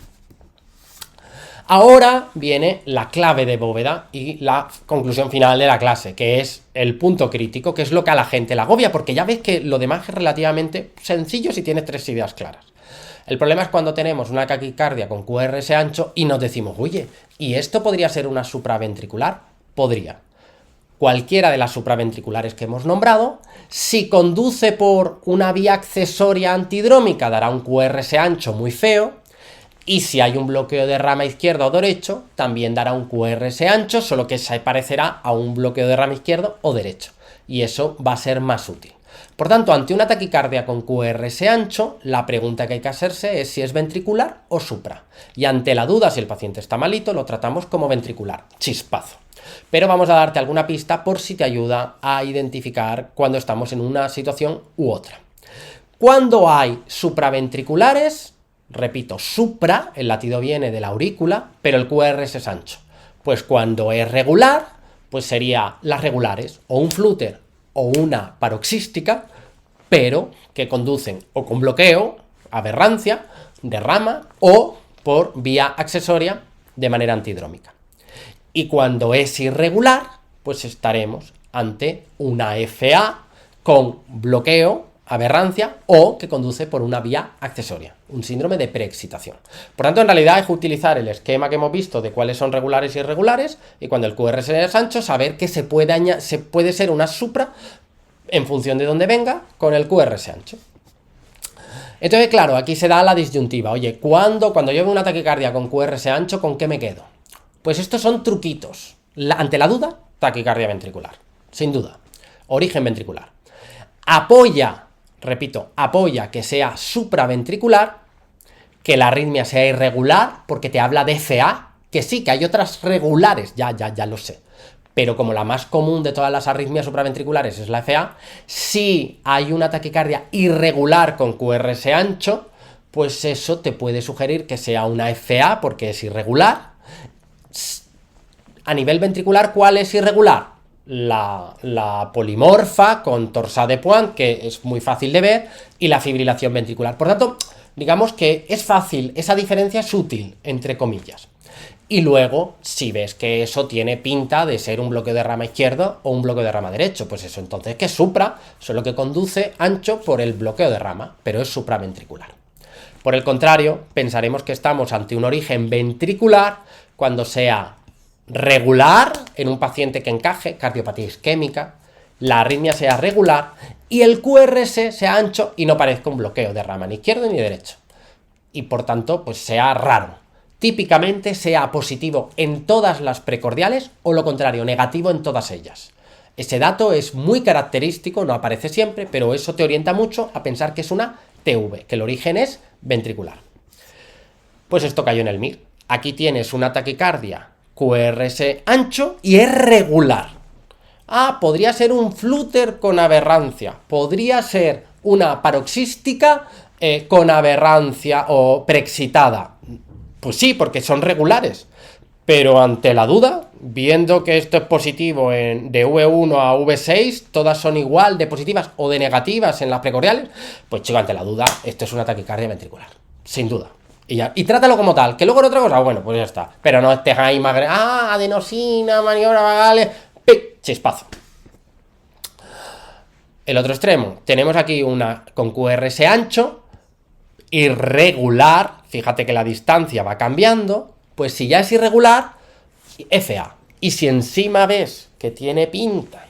Ahora viene la clave de bóveda y la conclusión final de la clase, que es el punto crítico, que es lo que a la gente la agobia, porque ya ves que lo demás es relativamente sencillo si tienes 3 ideas claras. El problema es cuando tenemos una taquicardia con QRS ancho y nos decimos, oye, ¿y esto podría ser una supraventricular? Podría. Cualquiera de las supraventriculares que hemos nombrado, si conduce por una vía accesoria antidrómica dará un QRS ancho muy feo, y si hay un bloqueo de rama izquierda o derecho, también dará un QRS ancho, solo que se parecerá a un bloqueo de rama izquierdo o derecho, y eso va a ser más útil. Por tanto, ante una taquicardia con QRS ancho, la pregunta que hay que hacerse es si es ventricular o supra. Y ante la duda si el paciente está malito, lo tratamos como ventricular, chispazo. Pero vamos a darte alguna pista por si te ayuda a identificar cuando estamos en una situación u otra. Cuando hay supraventriculares, repito, supra, el latido viene de la aurícula, pero el QRS es ancho. Pues cuando es regular, pues sería las regulares, o un flúter o una paroxística, pero que conducen o con bloqueo, aberrancia, de rama, o por vía accesoria de manera antidrómica. Y cuando es irregular, pues estaremos ante una FA con bloqueo, aberrancia o que conduce por una vía accesoria, un síndrome de preexcitación. Por tanto, en realidad es utilizar el esquema que hemos visto de cuáles son regulares y irregulares y cuando el QRS es ancho, saber que se puede ser una supra en función de dónde venga con el QRS ancho. Entonces, claro, aquí se da la disyuntiva. Oye, cuando yo veo una taquicardia con QRS ancho, ¿con qué me quedo? Pues estos son truquitos. Ante la duda, taquicardia ventricular. Sin duda. Origen ventricular. Apoya que sea supraventricular, que la arritmia sea irregular, porque te habla de FA, que sí, que hay otras regulares, ya lo sé. Pero como la más común de todas las arritmias supraventriculares es la FA, si hay una taquicardia irregular con QRS ancho, pues eso te puede sugerir que sea una FA porque es irregular. A nivel ventricular, ¿cuál es irregular? La polimorfa con torsade de Pointes, que es muy fácil de ver, y la fibrilación ventricular. Por tanto, digamos que es fácil, esa diferencia es útil, entre comillas. Y luego, si ves que eso tiene pinta de ser un bloqueo de rama izquierdo o un bloqueo de rama derecho, pues eso entonces que es supra, solo que conduce ancho por el bloqueo de rama, pero es supraventricular. Por el contrario, pensaremos que estamos ante un origen ventricular cuando sea regular en un paciente que encaje, cardiopatía isquémica, la arritmia sea regular y el QRS sea ancho y no parezca un bloqueo de rama ni izquierdo ni derecho. Y por tanto, pues sea raro. Típicamente sea positivo en todas las precordiales o lo contrario, negativo en todas ellas. Ese dato es muy característico, no aparece siempre, pero eso te orienta mucho a pensar que es una TV, que el origen es ventricular. Pues esto cayó en el MIR. Aquí tienes una taquicardia QRS ancho y es regular. Podría ser un flúter con aberrancia, podría ser una paroxística con aberrancia o preexcitada. Pues sí, porque son regulares. Pero ante la duda, viendo que esto es positivo de V1 a V6, todas son igual de positivas o de negativas en las precordiales, pues chico, ante la duda, esto es una taquicardia ventricular. Sin duda. Y trátalo como tal. Que luego en otra cosa, bueno, pues ya está. Pero no estés ahí más... adenosina, maniobra vagales... chispazo. El otro extremo. Tenemos aquí una con QRS ancho, irregular. Fíjate que la distancia va cambiando. Pues si ya es irregular, FA. Y si encima ves que tiene pinta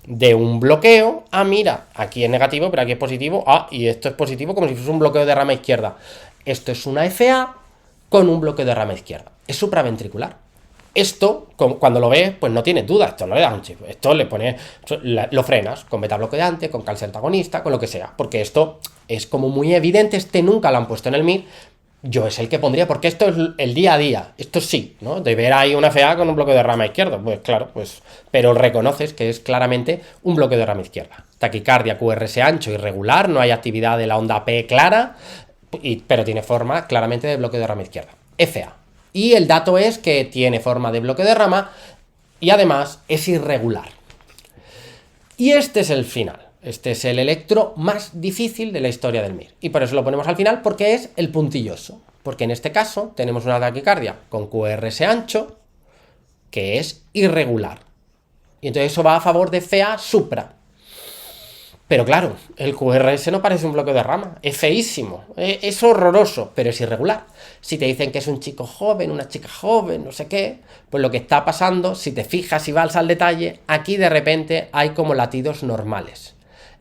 de un bloqueo, mira, aquí es negativo, pero aquí es positivo, y esto es positivo como si fuese un bloqueo de rama izquierda. Esto es una FA con un bloqueo de rama izquierda. Es supraventricular. Esto, cuando lo ves, pues no tienes duda, esto no le das un chip, esto le pones, lo frenas con beta bloqueante, con calcio antagonista, con lo que sea, porque esto es como muy evidente, nunca lo han puesto en el MIR. Yo es el que pondría, porque esto es el día a día, esto sí, ¿no? De ver ahí una FA con un bloqueo de rama izquierda, pues claro, pues, pero reconoces que es claramente un bloqueo de rama izquierda. Taquicardia, QRS ancho, irregular, no hay actividad de la onda P clara, pero tiene forma claramente de bloqueo de rama izquierda. FA. Y el dato es que tiene forma de bloqueo de rama y además es irregular. Y este es el final. Este es el electro más difícil de la historia del MIR. Y por eso lo ponemos al final, porque es el puntilloso. Porque en este caso tenemos una taquicardia con QRS ancho que es irregular. Y entonces eso va a favor de FA supra. Pero claro, el QRS no parece un bloqueo de rama, es feísimo, es horroroso, pero es irregular. Si te dicen que es un chico joven, una chica joven, no sé qué, pues lo que está pasando, si te fijas y vas al detalle, aquí de repente hay como latidos normales.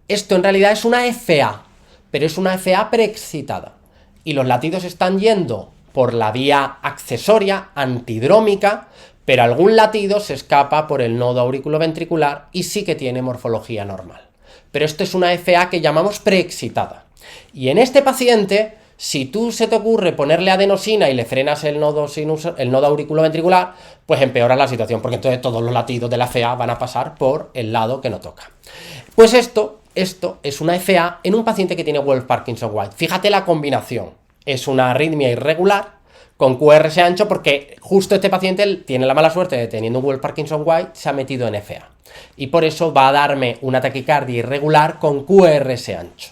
Esto en realidad es una FA, pero es una FA preexcitada. Y los latidos están yendo por la vía accesoria, antidrómica, pero algún latido se escapa por el nodo auriculoventricular y sí que tiene morfología normal. Pero esto es una FA que llamamos preexcitada. Y en este paciente, si tú se te ocurre ponerle adenosina y le frenas el nodo auriculoventricular, pues empeoras la situación, porque entonces todos los latidos de la FA van a pasar por el lado que no toca. Pues esto es una FA en un paciente que tiene Wolff-Parkinson-White. Fíjate la combinación. Es una arritmia irregular con QRS ancho, porque justo este paciente tiene la mala suerte de, teniendo un Wolff-Parkinson-White, se ha metido en FA. Y por eso va a darme una taquicardia irregular con QRS ancho.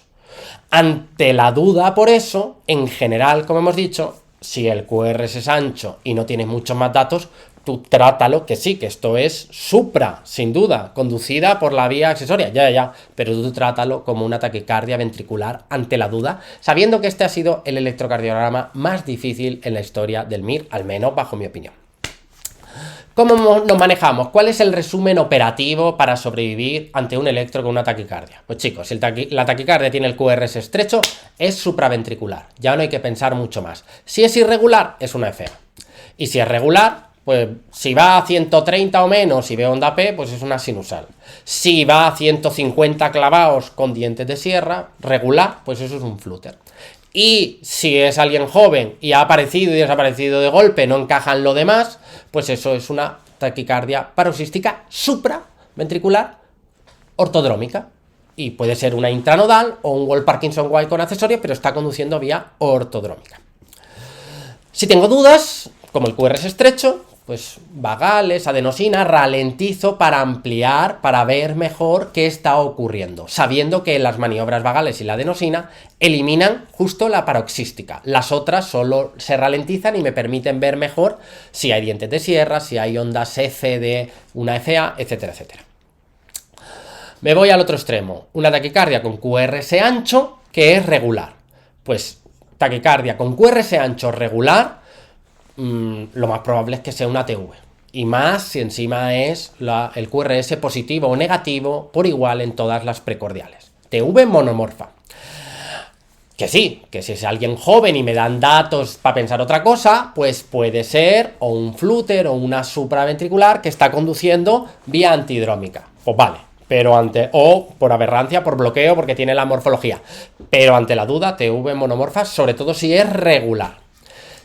Ante la duda, por eso, en general, como hemos dicho, si el QRS es ancho y no tienes muchos más datos, tú trátalo, que sí, que esto es supra, sin duda, conducida por la vía accesoria, ya, pero tú trátalo como una taquicardia ventricular ante la duda, sabiendo que este ha sido el electrocardiograma más difícil en la historia del MIR, al menos bajo mi opinión. ¿Cómo nos manejamos? ¿Cuál es el resumen operativo para sobrevivir ante un electro con una taquicardia? Pues chicos, si la taquicardia tiene el QRS estrecho, es supraventricular. Ya no hay que pensar mucho más. Si es irregular, es una FA. Y si es regular, pues si va a 130 o menos y ve onda P, pues es una sinusal. Si va a 150 clavados con dientes de sierra, regular, pues eso es un flutter. Y si es alguien joven y ha aparecido y desaparecido de golpe, no encajan lo demás, pues eso es una taquicardia paroxística supraventricular ortodrómica. Y puede ser una intranodal o un Wolff-Parkinson-White con accesorios, pero está conduciendo vía ortodrómica. Si tengo dudas, como el QRS estrecho, pues vagales, adenosina, ralentizo para ampliar, para ver mejor qué está ocurriendo, sabiendo que las maniobras vagales y la adenosina eliminan justo la paroxística. Las otras solo se ralentizan y me permiten ver mejor si hay dientes de sierra, si hay ondas F de una FA, etcétera, etcétera. Me voy al otro extremo, una taquicardia con QRS ancho que es regular. Pues taquicardia con QRS ancho regular, lo más probable es que sea una TV. Y más si encima es el QRS positivo o negativo por igual en todas las precordiales. TV monomorfa. Que sí, que si es alguien joven y me dan datos para pensar otra cosa, pues puede ser o un flutter o una supraventricular que está conduciendo vía antidrómica. Pues vale, pero o por aberrancia, por bloqueo, porque tiene la morfología. Pero ante la duda, TV monomorfa, sobre todo si es regular.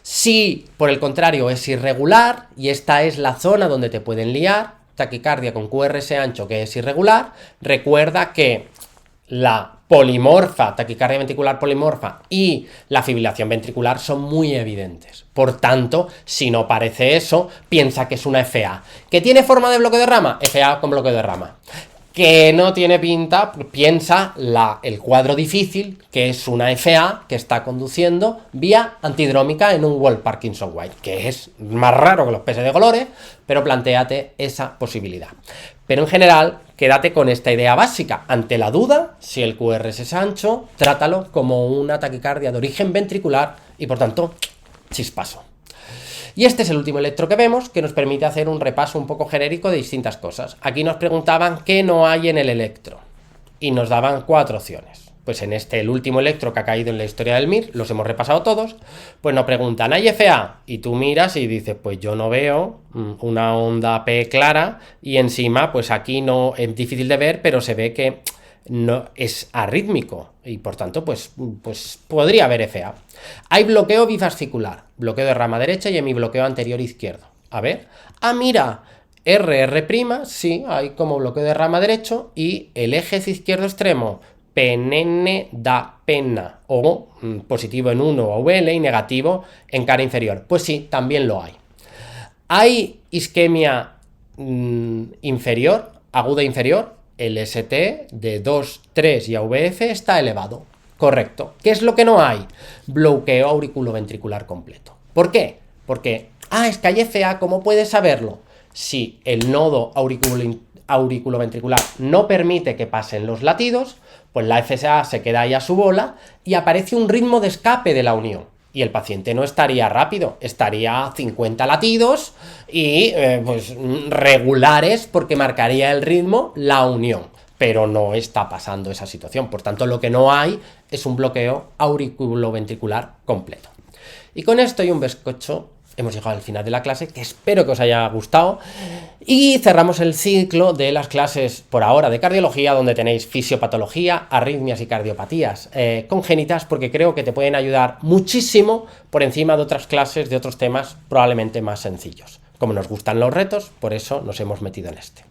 Si, por el contrario, es irregular, y esta es la zona donde te pueden liar, taquicardia con QRS ancho que es irregular, recuerda que la polimorfa, taquicardia ventricular polimorfa y la fibrilación ventricular son muy evidentes. Por tanto, si no parece eso, piensa que es una FA. ¿Que tiene forma de bloqueo de rama? FA con bloqueo de rama. Que no tiene pinta, piensa el cuadro difícil, que es una FA que está conduciendo vía antidrómica en un Wolff-Parkinson-White, que es más raro que los peces de colores, pero plantéate esa posibilidad. Pero en general, quédate con esta idea básica. Ante la duda, si el QRS es ancho, trátalo como una taquicardia de origen ventricular y por tanto, chispazo. Y este es el último electro que vemos, que nos permite hacer un repaso un poco genérico de distintas cosas. Aquí nos preguntaban qué no hay en el electro y nos daban 4 opciones. Pues en este, el último electro que ha caído en la historia del MIR, los hemos repasado todos, pues nos preguntan, ¿hay FA? Y tú miras y dices, pues yo no veo una onda P clara, y encima, pues aquí no es difícil de ver, pero se ve que no es arrítmico, y por tanto, pues podría haber FA. Hay bloqueo bifascicular, bloqueo de rama derecha y hemibloqueo anterior izquierdo. A ver, mira, RR', sí, hay como bloqueo de rama derecho, y el eje izquierdo extremo, PNN da pena, o positivo en 1 o VL y negativo en cara inferior. Pues sí, también lo hay. ¿Hay isquemia inferior, aguda inferior? El ST de 2, 3 y AVF está elevado. Correcto. ¿Qué es lo que no hay? Bloqueo auriculoventricular completo. ¿Por qué? Porque, es que hay FA, ¿cómo puedes saberlo? Si el nodo auriculoventricular no permite que pasen los latidos, pues la FSA se queda ahí a su bola y aparece un ritmo de escape de la unión. Y el paciente no estaría rápido, estaría a 50 latidos y pues regulares, porque marcaría el ritmo la unión. Pero no está pasando esa situación. Por tanto, lo que no hay es un bloqueo auriculoventricular completo. Y con esto y un bizcocho hemos llegado al final de la clase, que espero que os haya gustado, y cerramos el ciclo de las clases por ahora de cardiología, donde tenéis fisiopatología, arritmias y cardiopatías congénitas, porque creo que te pueden ayudar muchísimo por encima de otras clases de otros temas probablemente más sencillos. Como nos gustan los retos, por eso nos hemos metido en este.